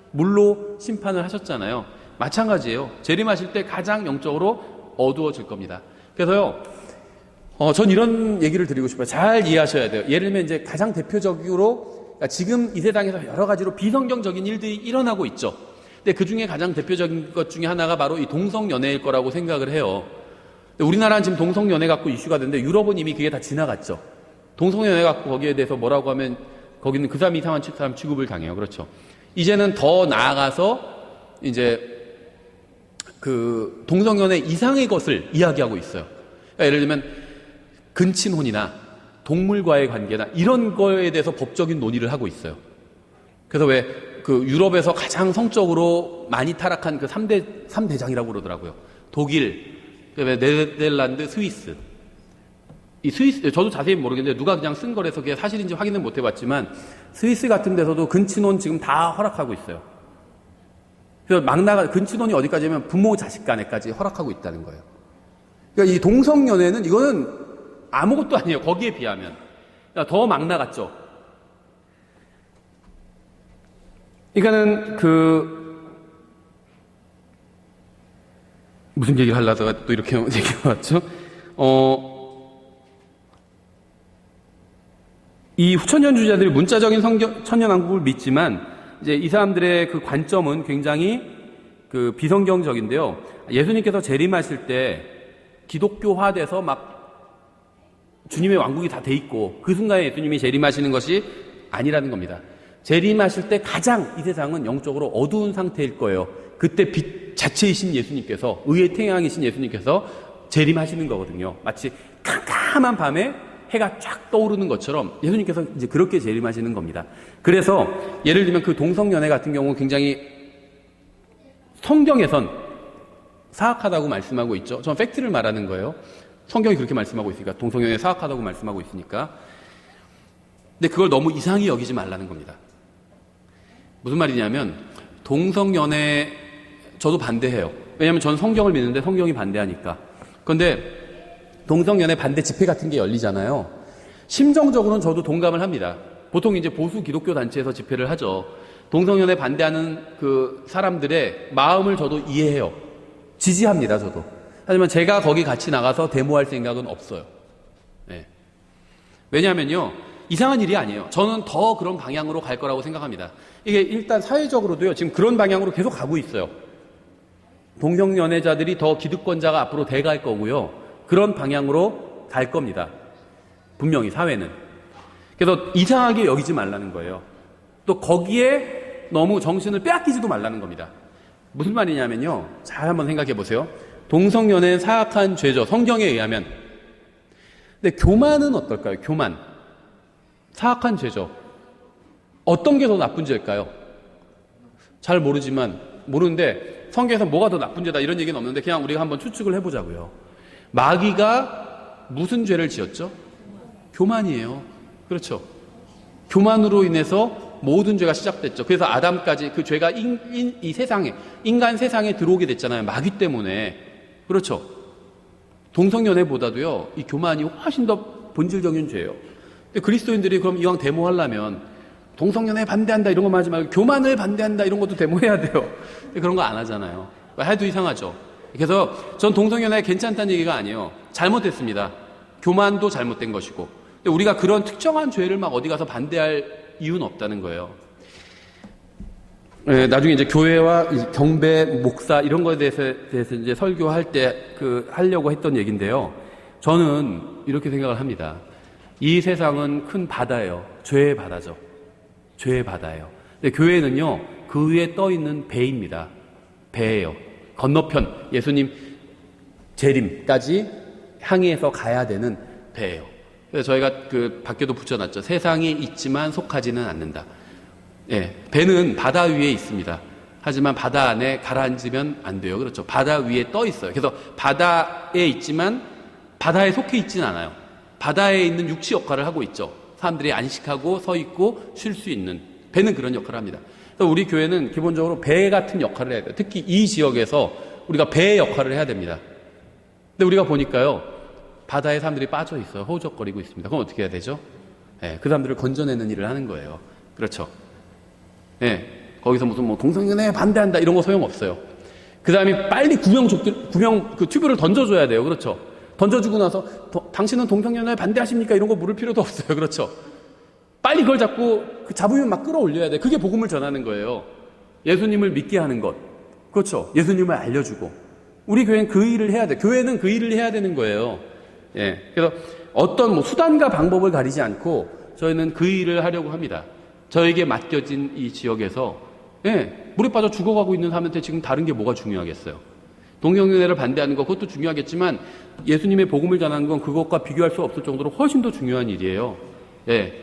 물로 심판을 하셨잖아요. 마찬가지예요. 재림하실 때 가장 영적으로 어두워질 겁니다. 그래서요, 전 이런 얘기를 드리고 싶어요. 잘 이해하셔야 돼요. 예를 들면 이제 가장 대표적으로 지금 이 세상에서 여러 가지로 비성경적인 일들이 일어나고 있죠. 근데 그 중에 가장 대표적인 것 중에 하나가 바로 이 동성연애일 거라고 생각을 해요. 우리나라는 지금 동성연애 갖고 이슈가 되는데 유럽은 이미 그게 다 지나갔죠. 동성연애 갖고 거기에 대해서 뭐라고 하면 거기는 그 사람 이상한 사람 취급을 당해요. 그렇죠. 이제는 더 나아가서 이제 그 동성연애 이상의 것을 이야기하고 있어요. 그러니까 예를 들면 근친혼이나 동물과의 관계나 이런 거에 대해서 법적인 논의를 하고 있어요. 그래서 왜 그 유럽에서 가장 성적으로 많이 타락한 그 3대장이라고 그러더라고요. 독일, 네덜란드, 스위스. 이 스위스, 저도 자세히 모르겠는데 누가 그냥 쓴 거라서 그게 사실인지 확인은 못 해봤지만 스위스 같은 데서도 근친혼 지금 다 허락하고 있어요. 그래서 근친혼이 어디까지냐면 부모 자식 간에까지 허락하고 있다는 거예요. 그러니까 이 동성연애는 이거는 아무것도 아니에요. 거기에 비하면. 그러니까 더 막 나갔죠. 그러니까는 무슨 얘기를 하려다가 또 이렇게 얘기가 왔죠? 이 후천년주자들이 문자적인 천년왕국을 믿지만 이제 이 사람들의 그 관점은 굉장히 그 비성경적인데요. 예수님께서 재림하실 때 기독교화돼서 막 주님의 왕국이 다 돼 있고 그 순간에 예수님이 재림하시는 것이 아니라는 겁니다. 재림하실 때 가장 이 세상은 영적으로 어두운 상태일 거예요. 그때 빛 자체이신 예수님께서, 의의 태양이신 예수님께서 재림하시는 거거든요. 마치 캄캄한 밤에 해가 쫙 떠오르는 것처럼 예수님께서 이제 그렇게 재림하시는 겁니다. 그래서 예를 들면 그 동성연애 같은 경우는 굉장히 성경에선 사악하다고 말씀하고 있죠. 저는 팩트를 말하는 거예요. 성경이 그렇게 말씀하고 있으니까, 동성연애 사악하다고 말씀하고 있으니까. 근데 그걸 너무 이상히 여기지 말라는 겁니다. 무슨 말이냐면 동성연애 저도 반대해요. 왜냐하면 저는 성경을 믿는데 성경이 반대하니까. 그런데 동성연애 반대 집회 같은 게 열리잖아요. 심정적으로는 저도 동감을 합니다. 보통 이제 보수 기독교 단체에서 집회를 하죠. 동성연애 반대하는 그 사람들의 마음을 저도 이해해요. 지지합니다, 저도. 하지만 제가 거기 같이 나가서 데모할 생각은 없어요. 네. 왜냐하면요, 이상한 일이 아니에요. 저는 더 그런 방향으로 갈 거라고 생각합니다. 이게 일단 사회적으로도요, 지금 그런 방향으로 계속 가고 있어요. 동성연애자들이 더 기득권자가 앞으로 돼갈 거고요. 그런 방향으로 갈 겁니다. 분명히 사회는. 그래서 이상하게 여기지 말라는 거예요. 또 거기에 너무 정신을 빼앗기지도 말라는 겁니다. 무슨 말이냐면요, 잘 한번 생각해 보세요. 동성연애는 사악한 죄죠. 성경에 의하면. 근데 교만은 어떨까요? 교만. 사악한 죄죠. 어떤 게 더 나쁜 죄일까요? 잘 모르는데 성경에서 뭐가 더 나쁜 죄다 이런 얘기는 없는데 그냥 우리가 한번 추측을 해보자고요. 마귀가 무슨 죄를 지었죠? 교만이에요. 그렇죠. 교만으로 인해서 모든 죄가 시작됐죠. 그래서 아담까지 그 죄가 이 세상에, 인간 세상에 들어오게 됐잖아요. 마귀 때문에. 그렇죠. 동성연애보다도요, 이 교만이 훨씬 더 본질적인 죄예요. 근데 그리스도인들이 그럼 이왕 데모하려면 동성연애 반대한다 이런 것만 하지 말고 교만을 반대한다 이런 것도 데모해야 돼요. 그런 거 안 하잖아요. 해도 이상하죠. 그래서 전 동성연애 괜찮다는 얘기가 아니에요. 잘못됐습니다. 교만도 잘못된 것이고. 근데 우리가 그런 특정한 죄를 막 어디 가서 반대할 이유는 없다는 거예요. 네, 나중에 이제 교회와 경배, 목사 이런 거에 대해서 이제 설교할 때 하려고 했던 얘기인데요. 저는 이렇게 생각을 합니다. 이 세상은 큰 바다예요. 죄의 바다죠. 죄의 바다예요. 근데 교회는요, 그 위에 떠 있는 배입니다. 배예요. 건너편 예수님 재림까지 향해서 가야 되는 배예요. 그래서 저희가 그 밖에도 붙여놨죠. 세상에 있지만 속하지는 않는다. 예, 배는 바다 위에 있습니다. 하지만 바다 안에 가라앉으면 안 돼요. 그렇죠. 바다 위에 떠 있어요. 그래서 바다에 있지만 바다에 속해 있지는 않아요. 바다에 있는 육지 역할을 하고 있죠. 사람들이 안식하고 서 있고 쉴 수 있는 배는 그런 역할을 합니다. 그래서 우리 교회는 기본적으로 배 같은 역할을 해야 돼요. 특히 이 지역에서 우리가 배의 역할을 해야 됩니다. 근데 우리가 보니까요, 바다에 사람들이 빠져 있어요. 허우적거리고 있습니다. 그럼 어떻게 해야 되죠? 예, 그 사람들을 건져내는 일을 하는 거예요. 그렇죠. 예, 거기서 무슨 뭐 동성연애에 반대한다 이런 거 소용없어요. 그 다음에 빨리 구명 그 튜브를 던져줘야 돼요. 그렇죠. 던져주고 나서 당신은 동성연애에 반대하십니까? 이런 거 물을 필요도 없어요. 그렇죠. 빨리 그걸 잡으면 막 끌어올려야 돼. 그게 복음을 전하는 거예요. 예수님을 믿게 하는 것. 그렇죠. 예수님을 알려주고. 우리 교회는 그 일을 해야 돼. 교회는 그 일을 해야 되는 거예요. 예. 그래서 어떤 뭐 수단과 방법을 가리지 않고 저희는 그 일을 하려고 합니다. 저에게 맡겨진 이 지역에서, 예, 물에 빠져 죽어가고 있는 사람한테 지금 다른 게 뭐가 중요하겠어요? 동성연애를 반대하는 것, 그것도 중요하겠지만 예수님의 복음을 전하는 건 그것과 비교할 수 없을 정도로 훨씬 더 중요한 일이에요. 예.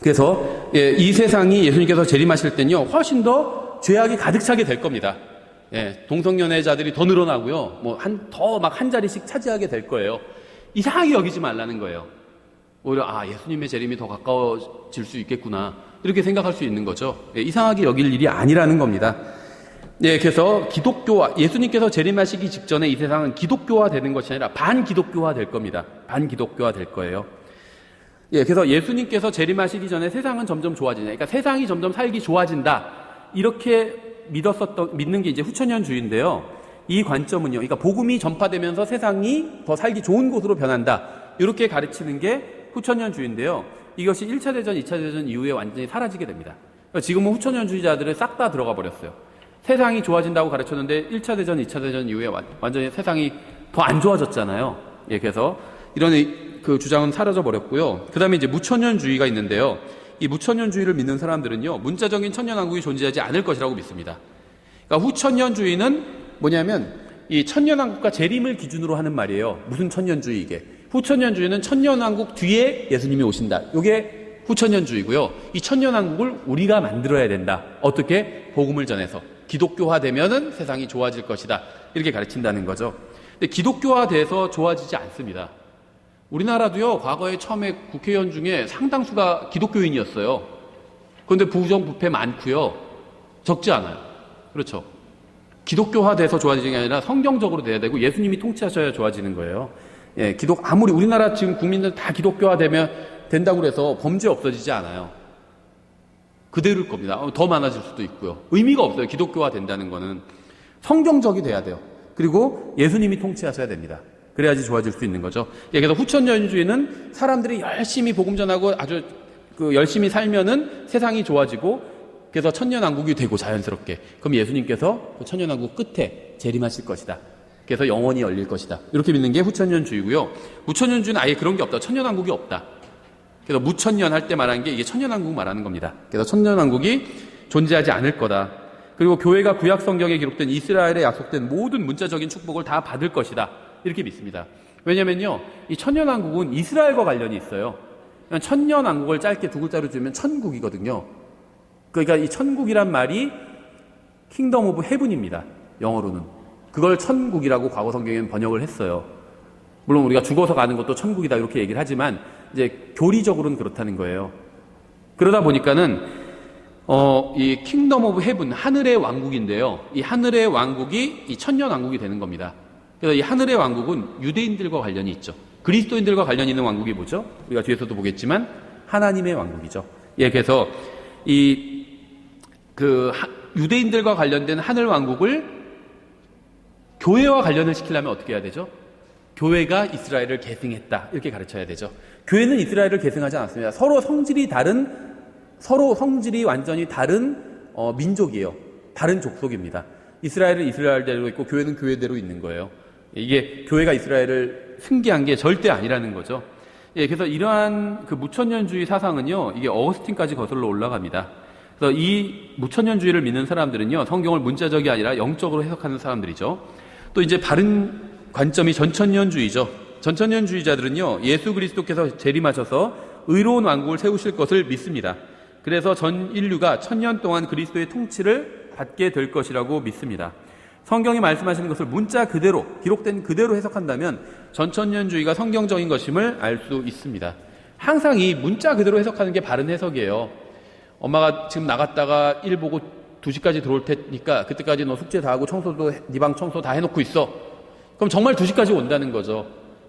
그래서 예, 이 세상이 예수님께서 재림하실 때는요, 훨씬 더 죄악이 가득 차게 될 겁니다. 예, 동성연애자들이 더 늘어나고요, 뭐 더 막 한 자리씩 차지하게 될 거예요. 이상하게 여기지 말라는 거예요. 오히려 예수님의 재림이 더 가까워질 수 있겠구나 이렇게 생각할 수 있는 거죠. 예, 이상하게 여길 일이 아니라는 겁니다. 예, 그래서 예수님께서 재림하시기 직전에 이 세상은 기독교화 되는 것이 아니라 반기독교화 될 겁니다. 반기독교화 될 거예요. 예, 그래서 예수님께서 재림하시기 전에 세상은 점점 좋아지냐. 그러니까 세상이 점점 살기 좋아진다. 이렇게 믿는 게 이제 후천년주의인데요. 이 관점은요, 그러니까 복음이 전파되면서 세상이 더 살기 좋은 곳으로 변한다. 이렇게 가르치는 게 후천년주의인데요. 이것이 1차 대전, 2차 대전 이후에 완전히 사라지게 됩니다. 그러니까 지금은 후천년주의자들은 싹 다 들어가 버렸어요. 세상이 좋아진다고 가르쳤는데 1차 대전, 2차 대전 이후에 완전히 세상이 더 안 좋아졌잖아요. 예, 그래서 이런 그 주장은 사라져 버렸고요. 그 다음에 이제 무천년주의가 있는데요. 이 무천년주의를 믿는 사람들은요, 문자적인 천년왕국이 존재하지 않을 것이라고 믿습니다. 그러니까 후천년주의는 뭐냐면 이 천년왕국과 재림을 기준으로 하는 말이에요. 무슨 천년주의 이게? 후천년주의는 천년왕국 뒤에 예수님이 오신다. 이게 후천년주의고요. 이 천년왕국을 우리가 만들어야 된다. 어떻게? 복음을 전해서. 기독교화되면은 세상이 좋아질 것이다. 이렇게 가르친다는 거죠. 근데 기독교화돼서 좋아지지 않습니다. 우리나라도요, 과거에 처음에 국회의원 중에 상당수가 기독교인이었어요. 그런데 부정부패 많고요. 적지 않아요. 그렇죠. 기독교화돼서 좋아지는 게 아니라 성경적으로 돼야 되고 예수님이 통치하셔야 좋아지는 거예요. 예, 아무리 우리나라 지금 국민들 다 기독교화되면 된다고 해서 범죄 없어지지 않아요. 그대로일 겁니다. 더 많아질 수도 있고요. 의미가 없어요. 기독교화 된다는 거는. 성경적이 돼야 돼요. 그리고 예수님이 통치하셔야 됩니다. 그래야지 좋아질 수 있는 거죠. 예, 그래서 후천년주의는 사람들이 열심히 복음 전하고 아주 열심히 살면은 세상이 좋아지고 그래서 천년왕국이 되고 자연스럽게. 그럼 예수님께서 그 천년왕국 끝에 재림하실 것이다. 그래서 영원히 열릴 것이다. 이렇게 믿는 게 후천년주의고요. 무천년주의는 아예 그런 게 없다. 천년왕국이 없다. 그래서 무천년 할 때 말하는 게 이게 천년왕국 말하는 겁니다. 그래서 천년왕국이 존재하지 않을 거다. 그리고 교회가 구약 성경에 기록된 이스라엘에 약속된 모든 문자적인 축복을 다 받을 것이다. 이렇게 믿습니다. 왜냐면요, 이 천년왕국은 이스라엘과 관련이 있어요. 천년왕국을 짧게 두 글자로 주면 천국이거든요. 그러니까 이 천국이란 말이 킹덤 오브 헤븐입니다. 영어로는. 그걸 천국이라고 과거 성경에는 번역을 했어요. 물론 우리가 죽어서 가는 것도 천국이다 이렇게 얘기를 하지만 이제 교리적으로는 그렇다는 거예요. 그러다 보니까는 이 킹덤 오브 헤븐, 하늘의 왕국인데요. 이 하늘의 왕국이 이 천년왕국이 되는 겁니다. 그래서 이 하늘의 왕국은 유대인들과 관련이 있죠. 그리스도인들과 관련이 있는 왕국이 뭐죠? 우리가 뒤에서도 보겠지만 하나님의 왕국이죠. 예, 그래서 유대인들과 관련된 하늘 왕국을 교회와 관련을 시키려면 어떻게 해야 되죠? 교회가 이스라엘을 계승했다. 이렇게 가르쳐야 되죠. 교회는 이스라엘을 계승하지 않았습니다. 서로 성질이 완전히 다른 민족이에요. 다른 족속입니다. 이스라엘은 이스라엘대로 있고 교회는 교회대로 있는 거예요. 이게 교회가 이스라엘을 승계한 게 절대 아니라는 거죠. 예, 그래서 이러한 그 무천년주의 사상은요, 이게 어거스틴까지 거슬러 올라갑니다. 그래서 이 무천년주의를 믿는 사람들은요, 성경을 문자적이 아니라 영적으로 해석하는 사람들이죠. 또 이제 바른 관점이 전천년주의죠. 전천년주의자들은요, 예수 그리스도께서 재림하셔서 의로운 왕국을 세우실 것을 믿습니다. 그래서 전 인류가 1000년 동안 그리스도의 통치를 받게 될 것이라고 믿습니다. 성경이 말씀하시는 것을 문자 그대로, 기록된 그대로 해석한다면 전천년주의가 성경적인 것임을 알 수 있습니다. 항상 이 문자 그대로 해석하는 게 바른 해석이에요. 엄마가 지금 나갔다가 일 보고 2시까지 들어올 테니까 그때까지 너 숙제 다 하고 청소도 네 방 청소 다 해놓고 있어. 그럼 정말 2시까지 온다는 거죠.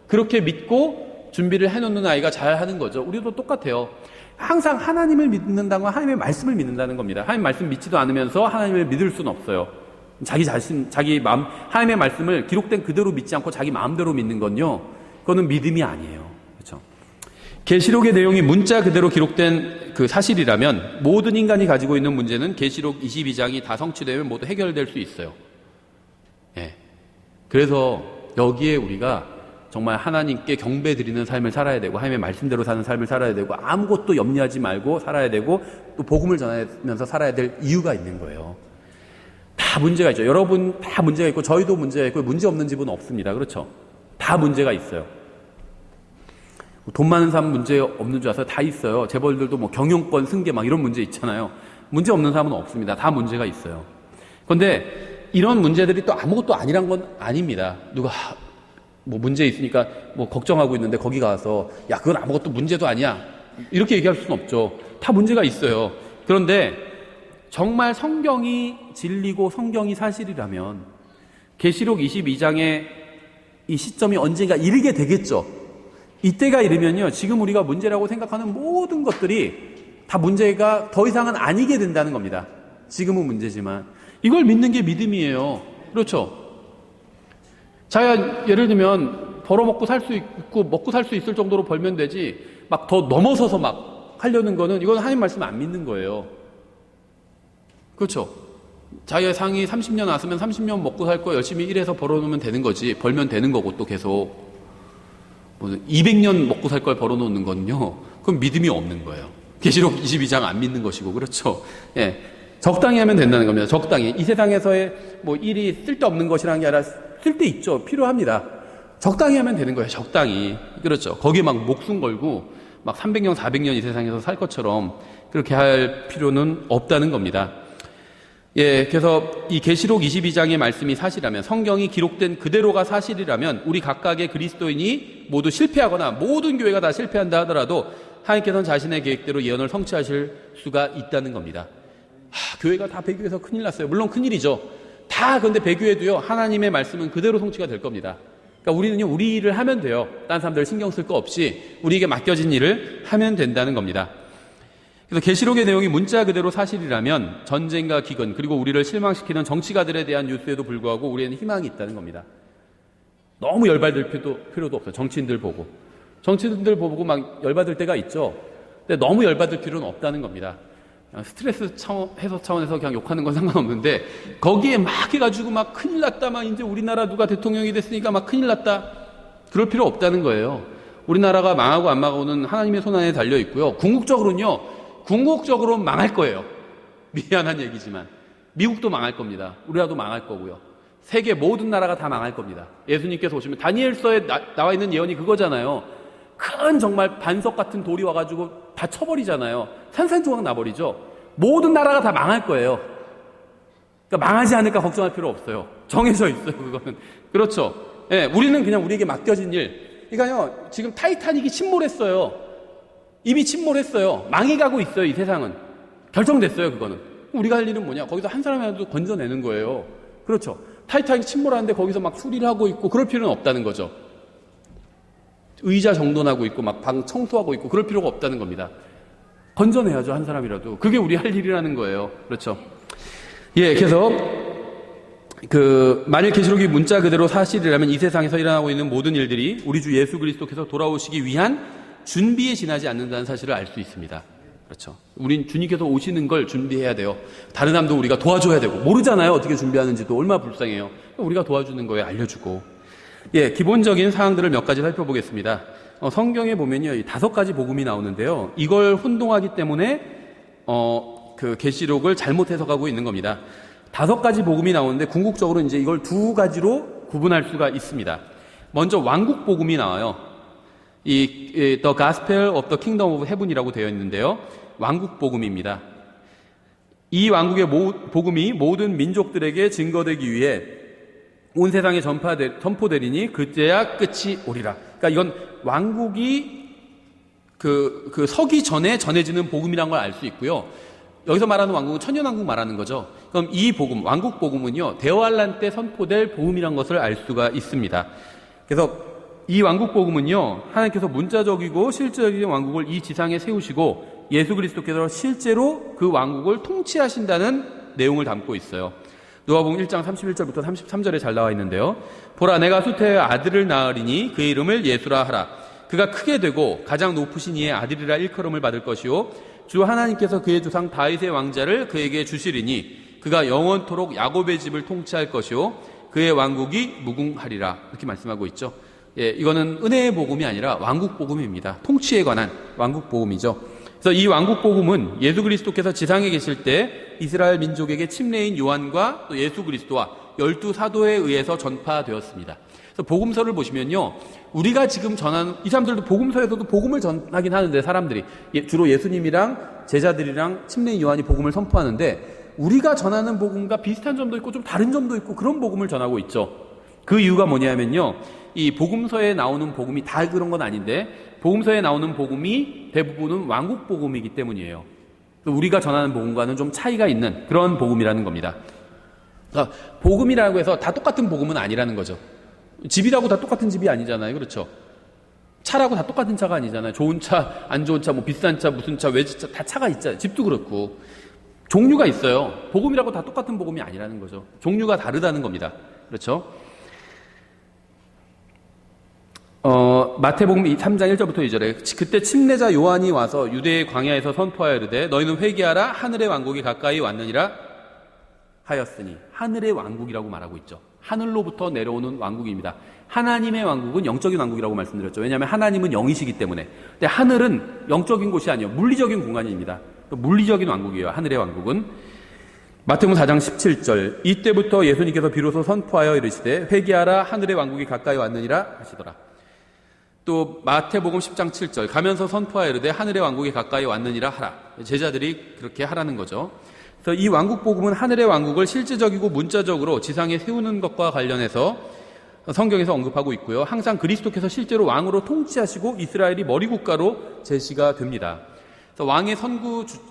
그렇게 믿고 준비를 해놓는 아이가 잘 하는 거죠. 우리도 똑같아요. 항상 하나님을 믿는다는 건 하나님의 말씀을 믿는다는 겁니다. 하나님 말씀 믿지도 않으면서 하나님을 믿을 수는 없어요. 자기 마음, 하나님의 말씀을 기록된 그대로 믿지 않고 자기 마음대로 믿는 건요, 그거는 믿음이 아니에요. 그렇죠? 계시록의 내용이 문자 그대로 기록된 그 사실이라면 모든 인간이 가지고 있는 문제는 계시록 22장이 다 성취되면 모두 해결될 수 있어요. 예. 그래서 여기에 우리가 정말 하나님께 경배 드리는 삶을 살아야 되고 하나님의 말씀대로 사는 삶을 살아야 되고 아무것도 염려하지 말고 살아야 되고 또 복음을 전하면서 살아야 될 이유가 있는 거예요. 다 문제가 있죠. 여러분 다 문제가 있고 저희도 문제가 있고 문제 없는 집은 없습니다. 그렇죠? 다 문제가 있어요. 돈 많은 사람은 문제 없는 줄 알아서 다 있어요. 재벌들도 뭐 경영권, 승계 막 이런 문제 있잖아요. 문제 없는 사람은 없습니다. 다 문제가 있어요. 그런데 이런 문제들이 또 아무것도 아니란 건 아닙니다. 누가 뭐 문제 있으니까 뭐 걱정하고 있는데 거기 가서 야 그건 아무것도 문제도 아니야 이렇게 얘기할 수는 없죠. 다 문제가 있어요. 그런데 정말 성경이 진리고 성경이 사실이라면 계시록 22장의 이 시점이 언젠가 이르게 되겠죠. 이때가 이르면요, 지금 우리가 문제라고 생각하는 모든 것들이 다 문제가 더 이상은 아니게 된다는 겁니다. 지금은 문제지만 이걸 믿는 게 믿음이에요. 그렇죠? 자기가 예를 들면 벌어먹고 살 수 있고 먹고 살 수 있을 정도로 벌면 되지 막 더 넘어서서 막 하려는 거는 이건 하나님 말씀을 안 믿는 거예요. 그렇죠? 자기가 상이 30년 왔으면 30년 먹고 살 거 열심히 일해서 벌어놓으면 되는 거지. 벌면 되는 거고 또 계속 200년 먹고 살 걸 벌어놓는 거는요, 그건 믿음이 없는 거예요. 계시록 22장 안 믿는 것이고. 그렇죠? 예, 적당히 하면 된다는 겁니다. 적당히. 이 세상에서의 뭐 일이 쓸데없는 것이라는 게 아니라 쓸데 있죠. 필요합니다. 적당히 하면 되는 거예요. 적당히. 그렇죠. 거기에 막 목숨 걸고 막 300년, 400년 이 세상에서 살 것처럼 그렇게 할 필요는 없다는 겁니다. 예, 그래서 이 계시록 22장의 말씀이 사실이라면, 성경이 기록된 그대로가 사실이라면 우리 각각의 그리스도인이 모두 실패하거나 모든 교회가 다 실패한다 하더라도 하나님께서는 자신의 계획대로 예언을 성취하실 수가 있다는 겁니다. 교회가 다 배교해서 큰일 났어요. 물론 큰일이죠. 다 근데 배교해도요, 하나님의 말씀은 그대로 성취가 될 겁니다. 그러니까 우리는요, 우리 일을 하면 돼요. 다른 사람들 신경 쓸 거 없이 우리에게 맡겨진 일을 하면 된다는 겁니다. 그래서 계시록의 내용이 문자 그대로 사실이라면 전쟁과 기근 그리고 우리를 실망시키는 정치가들에 대한 뉴스에도 불구하고 우리에는 희망이 있다는 겁니다. 너무 열받을 필요도 없어요. 정치인들 보고 막 열받을 때가 있죠. 근데 너무 열받을 필요는 없다는 겁니다. 스트레스 해소 차원에서 그냥 욕하는 건 상관없는데 거기에 막 해가지고 막 큰일 났다, 막 이제 우리나라 누가 대통령이 됐으니까 막 큰일 났다, 그럴 필요 없다는 거예요. 우리나라가 망하고 안 망하고는 하나님의 손 안에 달려 있고요. 궁극적으로는 망할 거예요. 미안한 얘기지만 미국도 망할 겁니다. 우리나라도 망할 거고요. 세계 모든 나라가 다 망할 겁니다. 예수님께서 오시면 다니엘서에 나와 있는 예언이 그거잖아요. 큰 정말 반석 같은 돌이 와가지고 다 쳐버리잖아요. 산산조각 나버리죠. 모든 나라가 다 망할 거예요. 그러니까 망하지 않을까 걱정할 필요 없어요. 정해져 있어요, 그거는. 그렇죠. 예, 우리는 그냥 우리에게 맡겨진 일. 그러니까요, 지금 타이타닉이 침몰했어요. 이미 침몰했어요. 망해가고 있어요, 이 세상은. 결정됐어요, 그거는. 우리가 할 일은 뭐냐? 거기서 한 사람이라도 건져내는 거예요. 그렇죠. 타이타닉 침몰하는데 거기서 막 수리를 하고 있고 그럴 필요는 없다는 거죠. 의자 정돈하고 있고 막 방 청소하고 있고 그럴 필요가 없다는 겁니다. 건져내야죠, 한 사람이라도. 그게 우리 할 일이라는 거예요. 그렇죠. 예, 그래서 만일 계시록이 문자 그대로 사실이라면 이 세상에서 일어나고 있는 모든 일들이 우리 주 예수 그리스도께서 돌아오시기 위한 준비에 지나지 않는다는 사실을 알 수 있습니다. 그렇죠. 우린 주님께서 오시는 걸 준비해야 돼요. 다른 사람도 우리가 도와줘야 되고, 모르잖아요, 어떻게 준비하는지도. 얼마나 불쌍해요. 우리가 도와주는 거예요, 알려주고. 예, 기본적인 사항들을 몇 가지 살펴보겠습니다. 성경에 보면요, 이 5가지 복음이 나오는데요. 이걸 혼동하기 때문에 계시록을 잘못 해석하고 있는 겁니다. 5가지 복음이 나오는데 궁극적으로 이제 이걸 2가지로 구분할 수가 있습니다. 먼저 왕국 복음이 나와요. The Gospel of the Kingdom of Heaven이라고 되어 있는데요. 왕국 복음입니다. 이 왕국의 복음이 모든 민족들에게 증거되기 위해 온 세상에 전포되리니 그때야 끝이 오리라. 그러니까 이건 왕국이 서기 전에 전해지는 복음이라는 걸 알 수 있고요. 여기서 말하는 왕국은 천년왕국 말하는 거죠. 그럼 이 복음, 왕국 복음은요, 대환란 때 선포될 복음이란 것을 알 수가 있습니다. 그래서 이 왕국 복음은요, 하나님께서 문자적이고 실제적인 왕국을 이 지상에 세우시고 예수 그리스도께서 실제로 그 왕국을 통치하신다는 내용을 담고 있어요. 누가복음 1장 31절부터 33절에 잘 나와 있는데요. 보라, 내가 수태의 아들을 낳으리니 그의 이름을 예수라 하라. 그가 크게 되고 가장 높으신 이의 아들이라 일컬음을 받을 것이요, 주 하나님께서 그의 조상 다윗의 왕자를 그에게 주시리니 그가 영원토록 야곱의 집을 통치할 것이요, 그의 왕국이 무궁하리라. 이렇게 말씀하고 있죠. 예, 이거는 은혜의 복음이 아니라 왕국 복음입니다. 통치에 관한 왕국 복음이죠. 그래서 이 왕국 복음은 예수 그리스도께서 지상에 계실 때 이스라엘 민족에게 침례인 요한과 또 예수 그리스도와 12사도에 의해서 전파되었습니다. 그래서 복음서를 보시면요, 우리가 지금 전하는, 이 사람들도 복음서에서도 복음을 전하긴 하는데, 사람들이 주로 예수님이랑 제자들이랑 침례인 요한이 복음을 선포하는데, 우리가 전하는 복음과 비슷한 점도 있고 좀 다른 점도 있고 그런 복음을 전하고 있죠. 그 이유가 뭐냐면요, 이 복음서에 나오는 복음이 다 그런 건 아닌데, 복음서에 나오는 복음이 대부분은 왕국 복음이기 때문이에요. 우리가 전하는 복음과는 좀 차이가 있는 그런 복음이라는 겁니다. 그러니까 복음이라고 해서 다 똑같은 복음은 아니라는 거죠. 집이라고 다 똑같은 집이 아니잖아요. 그렇죠? 차라고 다 똑같은 차가 아니잖아요. 좋은 차, 안 좋은 차, 뭐 비싼 차, 무슨 차, 외제차, 다 차가 있잖아요. 집도 그렇고. 종류가 있어요. 복음이라고 다 똑같은 복음이 아니라는 거죠. 종류가 다르다는 겁니다. 그렇죠? 마태복음 3장 1절부터 2절에 그때 침례자 요한이 와서 유대의 광야에서 선포하여 이르되 너희는 회개하라, 하늘의 왕국이 가까이 왔느니라 하였으니, 하늘의 왕국이라고 말하고 있죠. 하늘로부터 내려오는 왕국입니다. 하나님의 왕국은 영적인 왕국이라고 말씀드렸죠. 왜냐하면 하나님은 영이시기 때문에. 근데 하늘은 영적인 곳이 아니에요. 물리적인 공간입니다. 물리적인 왕국이에요. 하늘의 왕국은. 마태복음 4장 17절, 이때부터 예수님께서 비로소 선포하여 이르시되 회개하라, 하늘의 왕국이 가까이 왔느니라 하시더라. 또 마태복음 10장 7절, 가면서 선포하여 이르되 하늘의 왕국이 가까이 왔느니라 하라. 제자들이 그렇게 하라는 거죠. 그래서 이 왕국 복음은 하늘의 왕국을 실제적이고 문자적으로 지상에 세우는 것과 관련해서 성경에서 언급하고 있고요. 항상 그리스도께서 실제로 왕으로 통치하시고 이스라엘이 머리 국가로 제시가 됩니다. 그래서 왕의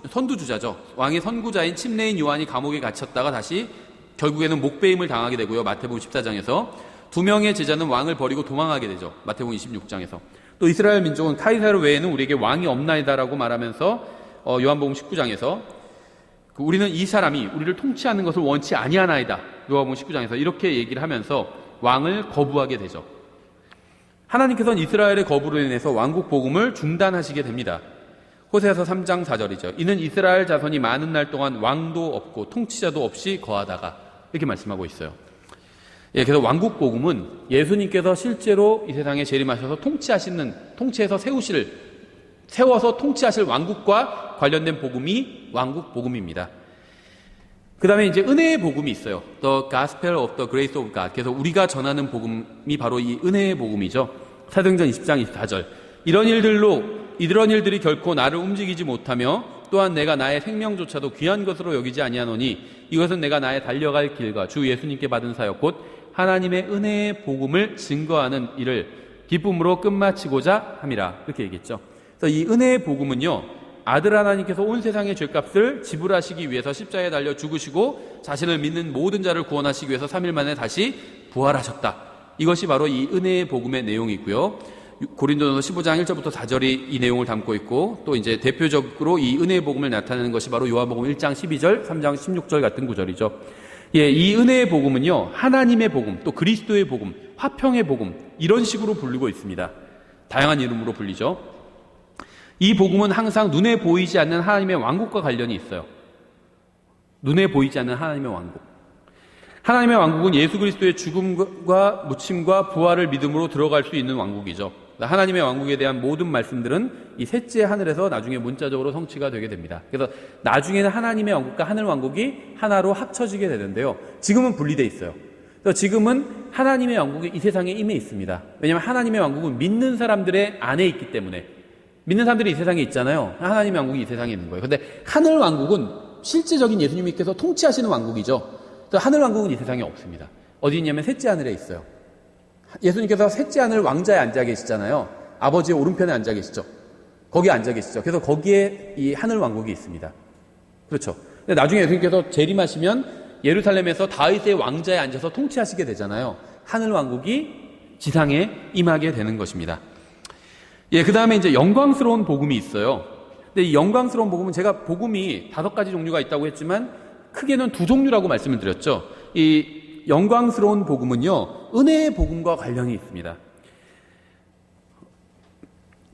선두주자죠. 왕의 선구자인 침례인 요한이 감옥에 갇혔다가 다시 결국에는 목배임을 당하게 되고요. 마태복음 14장에서 2명의 제자는 왕을 버리고 도망하게 되죠. 마태복음 26장에서. 또 이스라엘 민족은 카이사르 외에는 우리에게 왕이 없나이다라고 말하면서 요한복음 19장에서 우리는 이 사람이 우리를 통치하는 것을 원치 아니하나이다. 요한복음 19장에서 이렇게 얘기를 하면서 왕을 거부하게 되죠. 하나님께서는 이스라엘의 거부로 인해서 왕국 복음을 중단하시게 됩니다. 호세아서 3장 4절이죠. 이는 이스라엘 자손이 많은 날 동안 왕도 없고 통치자도 없이 거하다가, 이렇게 말씀하고 있어요. 예, 그래서 왕국 복음은 예수님께서 실제로 이 세상에 재림하셔서 통치해서 세워서 통치하실 왕국과 관련된 복음이 왕국 복음입니다. 그 다음에 이제 은혜의 복음이 있어요. The Gospel of the Grace of God. 그래서 우리가 전하는 복음이 바로 이 은혜의 복음이죠. 사도행전 20장 24절. 이런 일들이 결코 나를 움직이지 못하며 또한 내가 나의 생명조차도 귀한 것으로 여기지 아니하노니 이것은 내가 나의 달려갈 길과 주 예수님께 받은 사역 곧 하나님의 은혜의 복음을 증거하는 일을 기쁨으로 끝마치고자 함이라. 이렇게 얘기했죠. 그래서 이 은혜의 복음은요, 아들 하나님께서 온 세상의 죄값을 지불하시기 위해서 십자가에 달려 죽으시고 자신을 믿는 모든 자를 구원하시기 위해서 3일 만에 다시 부활하셨다. 이것이 바로 이 은혜의 복음의 내용이고요. 고린도전서 15장 1절부터 4절이 이 내용을 담고 있고, 또 이제 대표적으로 이 은혜의 복음을 나타내는 것이 바로 요한복음 1장 12절, 3장 16절 같은 구절이죠. 예, 이 은혜의 복음은요, 하나님의 복음, 또 그리스도의 복음, 화평의 복음, 이런 식으로 불리고 있습니다. 다양한 이름으로 불리죠. 이 복음은 항상 눈에 보이지 않는 하나님의 왕국과 관련이 있어요. 눈에 보이지 않는 하나님의 왕국. 하나님의 왕국은 예수 그리스도의 죽음과 묻힘과 부활을 믿음으로 들어갈 수 있는 왕국이죠. 하나님의 왕국에 대한 모든 말씀들은 이 셋째 하늘에서 나중에 문자적으로 성취가 되게 됩니다. 그래서 나중에는 하나님의 왕국과 하늘 왕국이 하나로 합쳐지게 되는데요. 지금은 분리되어 있어요. 그래서 지금은 하나님의 왕국이 이 세상에 임해 있습니다. 왜냐하면 하나님의 왕국은 믿는 사람들의 안에 있기 때문에. 믿는 사람들이 이 세상에 있잖아요. 하나님의 왕국이 이 세상에 있는 거예요. 그런데 하늘 왕국은 실제적인 예수님께서 통치하시는 왕국이죠. 하늘 왕국은 이 세상에 없습니다. 어디 있냐면 셋째 하늘에 있어요. 예수님께서 셋째 하늘 왕자에 앉아 계시잖아요. 아버지의 오른편에 앉아 계시죠. 거기에 앉아 계시죠. 그래서 거기에 이 하늘 왕국이 있습니다. 그렇죠. 근데 나중에 예수님께서 재림하시면 예루살렘에서 다윗의 왕자에 앉아서 통치하시게 되잖아요. 하늘 왕국이 지상에 임하게 되는 것입니다. 예, 그 다음에 이제 영광스러운 복음이 있어요. 근데 이 영광스러운 복음은 제가 복음이 5가지 종류가 있다고 했지만 크게는 2종류라고 말씀을 드렸죠. 이 영광스러운 복음은요, 은혜의 복음과 관련이 있습니다.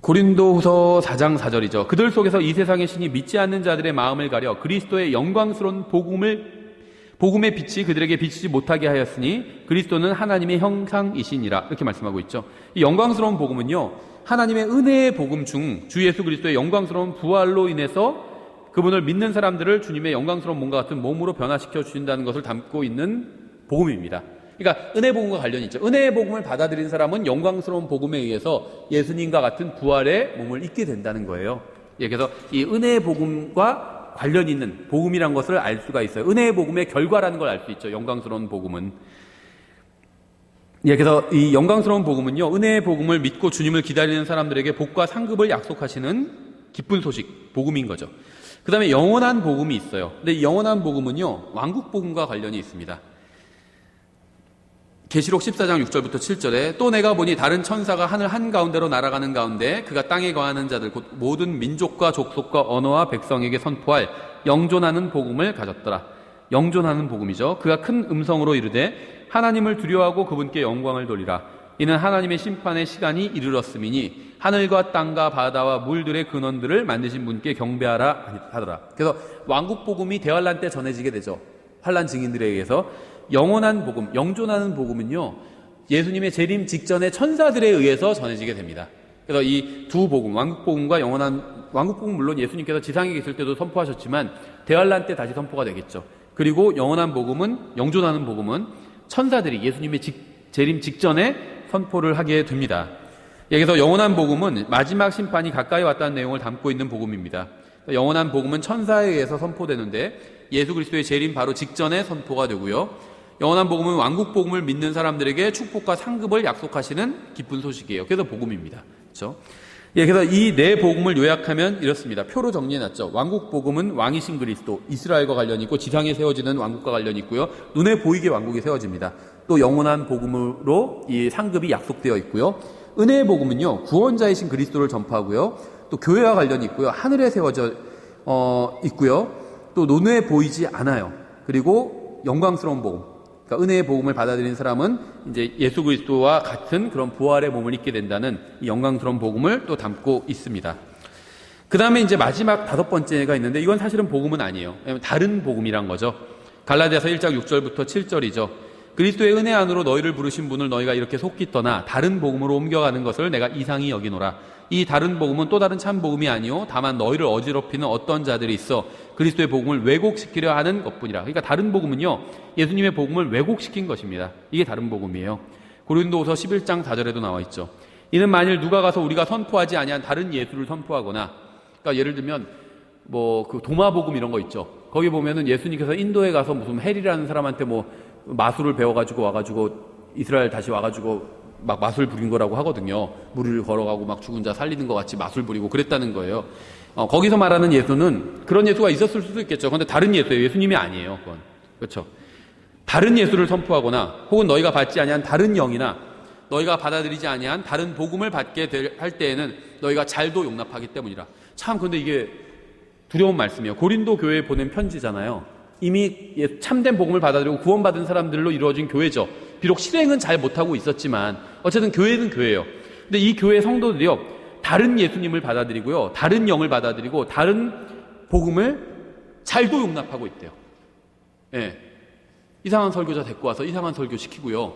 고린도후서 4장 4절이죠. 그들 속에서 이 세상의 신이 믿지 않는 자들의 마음을 가려 그리스도의 영광스러운 복음의 빛이 그들에게 비치지 못하게 하였으니 그리스도는 하나님의 형상이시니라. 이렇게 말씀하고 있죠. 이 영광스러운 복음은요, 하나님의 은혜의 복음 중 주 예수 그리스도의 영광스러운 부활로 인해서 그분을 믿는 사람들을 주님의 영광스러운 몸과 같은 몸으로 변화시켜 주신다는 것을 담고 있는 복음입니다. 그러니까 은혜 복음과 관련이 있죠. 은혜의 복음을 받아들인 사람은 영광스러운 복음에 의해서 예수님과 같은 부활의 몸을 입게 된다는 거예요. 예, 그래서 이 은혜의 복음과 관련 있는 복음이란 것을 알 수가 있어요. 은혜의 복음의 결과라는 걸 알 수 있죠. 영광스러운 복음은. 예, 그래서 이 영광스러운 복음은요, 은혜의 복음을 믿고 주님을 기다리는 사람들에게 복과 상급을 약속하시는 기쁜 소식, 복음인 거죠. 그 다음에 영원한 복음이 있어요. 근데 이 영원한 복음은요, 왕국 복음과 관련이 있습니다. 계시록 14장 6절부터 7절에 또 내가 보니 다른 천사가 하늘 한가운데로 날아가는 가운데 그가 땅에 거하는 자들 곧 모든 민족과 족속과 언어와 백성에게 선포할 영존하는 복음을 가졌더라. 영존하는 복음이죠. 그가 큰 음성으로 이르되 하나님을 두려워하고 그분께 영광을 돌리라. 이는 하나님의 심판의 시간이 이르렀음이니 하늘과 땅과 바다와 물들의 근원들을 만드신 분께 경배하라 하더라. 그래서 왕국 복음이 대환란 때 전해지게 되죠. 환란 증인들에 의해서. 영원한 복음, 영존하는 복음은요, 예수님의 재림 직전에 천사들에 의해서 전해지게 됩니다. 그래서 이 두 복음, 왕국 복음과 왕국 복음 물론 예수님께서 지상에 계실 때도 선포하셨지만 대환란 때 다시 선포가 되겠죠. 그리고 영원한 복음은, 영존하는 복음은 천사들이 예수님의 재림 직전에 선포를 하게 됩니다. 그래서 영원한 복음은 마지막 심판이 가까이 왔다는 내용을 담고 있는 복음입니다. 영원한 복음은 천사에 의해서 선포되는데 예수 그리스도의 재림 바로 직전에 선포가 되고요. 영원한 복음은 왕국 복음을 믿는 사람들에게 축복과 상급을 약속하시는 기쁜 소식이에요. 그래서 복음입니다. 그렇죠? 예, 그래서 이 네 복음을 요약하면 이렇습니다. 표로 정리해놨죠. 왕국 복음은 왕이신 그리스도, 이스라엘과 관련이 있고 지상에 세워지는 왕국과 관련이 있고요. 눈에 보이게 왕국이 세워집니다. 또 영원한 복음으로 이 상급이 약속되어 있고요. 은혜의 복음은요, 구원자이신 그리스도를 전파하고요. 또 교회와 관련이 있고요. 하늘에 세워져 있고요. 또 눈에 보이지 않아요. 그리고 영광스러운 복음. 그러니까 은혜의 복음을 받아들인 사람은 이제 예수 그리스도와 같은 그런 부활의 몸을 입게 된다는 이 영광스러운 복음을 또 담고 있습니다. 그 다음에 이제 마지막 5번째가 있는데 이건 사실은 복음은 아니에요. 왜냐하면 다른 복음이란 거죠. 갈라디아서 1장 6절부터 7절이죠. 그리스도의 은혜 안으로 너희를 부르신 분을 너희가 이렇게 속기 떠나 다른 복음으로 옮겨가는 것을 내가 이상히 여기노라. 이 다른 복음은 또 다른 참 복음이 아니요 다만 너희를 어지럽히는 어떤 자들이 있어 그리스도의 복음을 왜곡시키려 하는 것뿐이라. 그러니까 다른 복음은요, 예수님의 복음을 왜곡시킨 것입니다. 이게 다른 복음이에요. 고린도후서 11장 4절에도 나와 있죠. 이는 만일 누가 가서 우리가 선포하지 아니한 다른 예수를 선포하거나, 그러니까 예를 들면 뭐 그 도마 복음 이런 거 있죠. 거기 보면은 예수님께서 인도에 가서 무슨 헬이라는 사람한테 뭐 마술을 배워가지고 와가지고 이스라엘 다시 와가지고 막 마술 부린 거라고 하거든요. 물을 걸어가고 막 죽은 자 살리는 것 같이 마술 부리고 그랬다는 거예요. 거기서 말하는 예수는 그런 예수가 있었을 수도 있겠죠. 그런데 다른 예수예요. 예수님이 아니에요. 그건. 그렇죠. 다른 예수를 선포하거나 혹은 너희가 받지 아니한 다른 영이나 너희가 받아들이지 아니한 다른 복음을 받게 할 때에는 너희가 잘도 용납하기 때문이라. 참 근데 이게 두려운 말씀이에요. 고린도 교회에 보낸 편지잖아요. 이미 참된 복음을 받아들이고 구원받은 사람들로 이루어진 교회죠. 비록 실행은 잘 못하고 있었지만 어쨌든 교회는 교회예요. 근데 이 교회 성도들이요, 다른 예수님을 받아들이고요, 다른 영을 받아들이고 다른 복음을 잘도 용납하고 있대요. 예. 이상한 설교자 데리고 와서 이상한 설교 시키고요,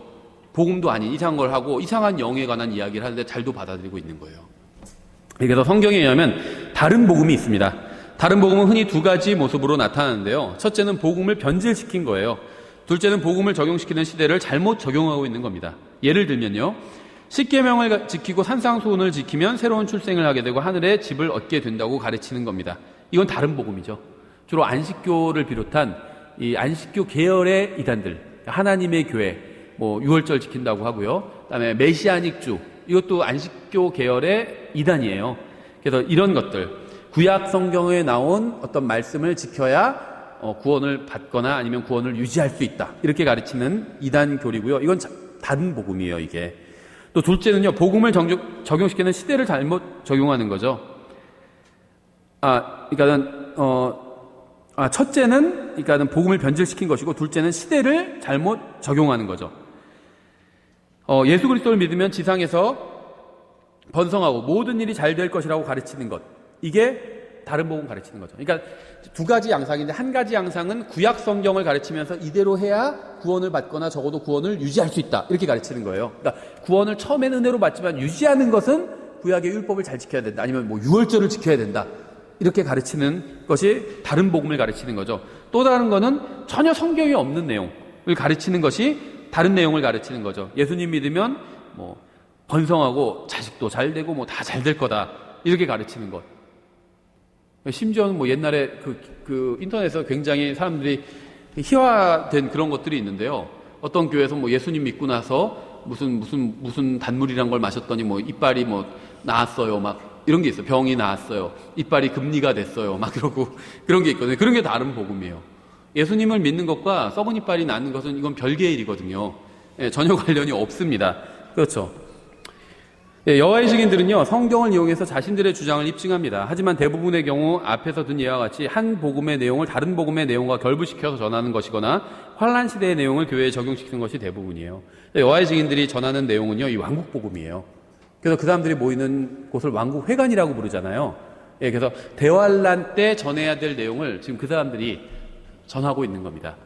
복음도 아닌 이상한 걸 하고 이상한 영에 관한 이야기를 하는데 잘도 받아들이고 있는 거예요. 그래서 성경에 의하면 다른 복음이 있습니다. 다른 복음은 흔히 2가지 모습으로 나타나는데요. 첫째는 복음을 변질시킨 거예요. 둘째는 복음을 적용시키는 시대를 잘못 적용하고 있는 겁니다. 예를 들면요, 십계명을 지키고 산상수훈을 지키면 새로운 출생을 하게 되고 하늘에 집을 얻게 된다고 가르치는 겁니다. 이건 다른 복음이죠. 주로 안식교를 비롯한 이 안식교 계열의 이단들, 하나님의 교회, 뭐 6월절 지킨다고 하고요. 그다음에 메시아닉 주, 이것도 안식교 계열의 이단이에요. 그래서 이런 것들, 구약 성경에 나온 어떤 말씀을 지켜야 구원을 받거나 아니면 구원을 유지할 수 있다. 이렇게 가르치는 이단 교리고요. 이건 다른 복음이에요, 이게. 또 둘째는요, 복음을 적용시키는 시대를 잘못 적용하는 거죠. 첫째는 복음을 변질시킨 것이고, 둘째는 시대를 잘못 적용하는 거죠. 예수 그리스도를 믿으면 지상에서 번성하고 모든 일이 잘 될 것이라고 가르치는 것. 이게 다른 복음 가르치는 거죠. 그러니까 두 가지 양상인데 한 가지 양상은 구약 성경을 가르치면서 이대로 해야 구원을 받거나 적어도 구원을 유지할 수 있다. 이렇게 가르치는 거예요. 그러니까 구원을 처음에는 은혜로 받지만 유지하는 것은 구약의 율법을 잘 지켜야 된다. 아니면 유월절을 지켜야 된다. 이렇게 가르치는 것이 다른 복음을 가르치는 거죠. 또 다른 거는 전혀 성경에 없는 내용을 가르치는 것이 다른 내용을 가르치는 거죠. 예수님 믿으면 번성하고 자식도 잘 되고 다 잘 될 거다. 이렇게 가르치는 것. 심지어는 옛날에 인터넷에서 굉장히 사람들이 희화된 그런 것들이 있는데요. 어떤 교회에서 예수님 믿고 나서 무슨 단물이란 걸 마셨더니 이빨이 나았어요. 이런 게 있어요. 병이 나았어요. 이빨이 금리가 됐어요. 그러고 그런 게 있거든요. 그런 게 다른 복음이에요. 예수님을 믿는 것과 썩은 이빨이 나는 것은 이건 별개의 일이거든요. 전혀 관련이 없습니다. 그렇죠. 여호와의 증인들은요, 성경을 이용해서 자신들의 주장을 입증합니다. 하지만 대부분의 경우 앞에서 든 예와 같이 한 복음의 내용을 다른 복음의 내용과 결부시켜서 전하는 것이거나 환란 시대의 내용을 교회에 적용시키는 것이 대부분이에요. 여호와의 증인들이 전하는 내용은요, 이 왕국 복음이에요. 그래서 그 사람들이 모이는 곳을 왕국 회관이라고 부르잖아요. 그래서 대환란 때 전해야 될 내용을 지금 그 사람들이 전하고 있는 겁니다.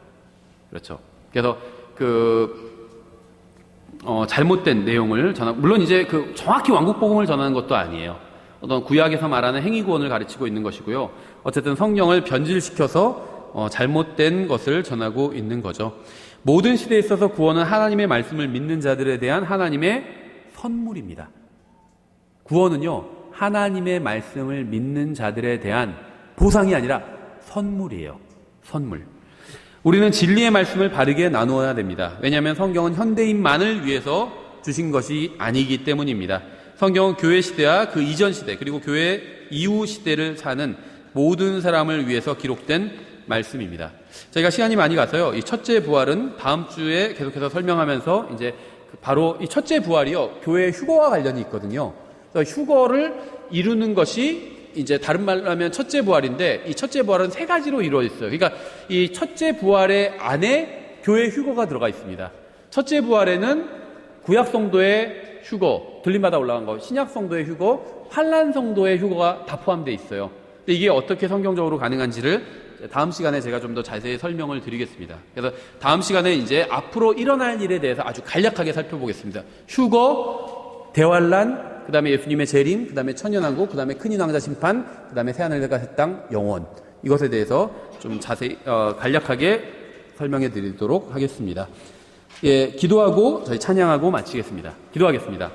그렇죠. 그래서 잘못된 내용을 물론 이제 정확히 왕국 복음을 전하는 것도 아니에요. 어떤 구약에서 말하는 행위 구원을 가르치고 있는 것이고요. 어쨌든 성경을 변질시켜서 잘못된 것을 전하고 있는 거죠. 모든 시대에 있어서 구원은 하나님의 말씀을 믿는 자들에 대한 하나님의 선물입니다. 구원은요, 하나님의 말씀을 믿는 자들에 대한 보상이 아니라 선물이에요. 선물. 우리는 진리의 말씀을 바르게 나누어야 됩니다. 왜냐하면 성경은 현대인만을 위해서 주신 것이 아니기 때문입니다. 성경은 교회 시대와 그 이전 시대 그리고 교회 이후 시대를 사는 모든 사람을 위해서 기록된 말씀입니다. 저희가 시간이 많이 가서요, 이 첫째 부활은 다음 주에 계속해서 설명하면서 이제 바로 이 첫째 부활이요, 교회 휴거와 관련이 있거든요. 그래서 휴거를 이루는 것이 이제 다른 말로 하면 첫째 부활인데, 이 첫째 부활은 세 가지로 이루어져 있어요. 그러니까 이 첫째 부활의 안에 교회 휴거가 들어가 있습니다. 첫째 부활에는 구약 성도의 휴거, 들림받아 올라간 거, 신약 성도의 휴거, 환란 성도의 휴거가 다 포함되어 있어요. 근데 이게 어떻게 성경적으로 가능한지를 다음 시간에 제가 좀 더 자세히 설명을 드리겠습니다. 그래서 다음 시간에 이제 앞으로 일어날 일에 대해서 아주 간략하게 살펴보겠습니다. 휴거, 대환란, 그 다음에 예수님의 재림, 그 다음에 천년왕국, 그 다음에 큰인왕자 심판, 그 다음에 새하늘과 새 땅 영원. 이것에 대해서 좀 자세히 간략하게 설명해 드리도록 하겠습니다. 기도하고 저희 찬양하고 마치겠습니다. 기도하겠습니다.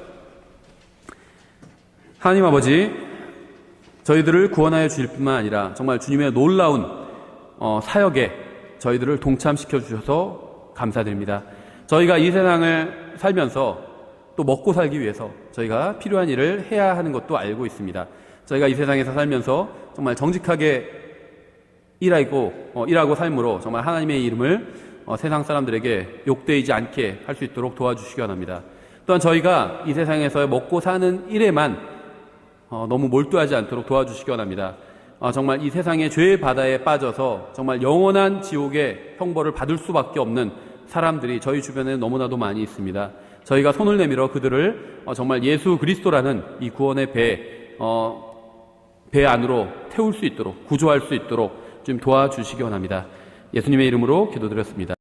하나님 아버지, 저희들을 구원하여 주실 뿐만 아니라 정말 주님의 놀라운 사역에 저희들을 동참시켜 주셔서 감사드립니다. 저희가 이 세상을 살면서 또 먹고 살기 위해서 저희가 필요한 일을 해야 하는 것도 알고 있습니다. 저희가 이 세상에서 살면서 정말 정직하게 일하고 삶으로 정말 하나님의 이름을 세상 사람들에게 욕되이지 않게 할 수 있도록 도와주시기 원합니다. 또한 저희가 이 세상에서 먹고 사는 일에만 너무 몰두하지 않도록 도와주시기 원합니다. 정말 이 세상의 죄의 바다에 빠져서 정말 영원한 지옥의 형벌을 받을 수밖에 없는 사람들이 저희 주변에 너무나도 많이 있습니다. 저희가 손을 내밀어 그들을 정말 예수 그리스도라는 이 구원의 배 안으로 태울 수 있도록, 구조할 수 있도록 좀 도와주시기 원합니다. 예수님의 이름으로 기도드렸습니다.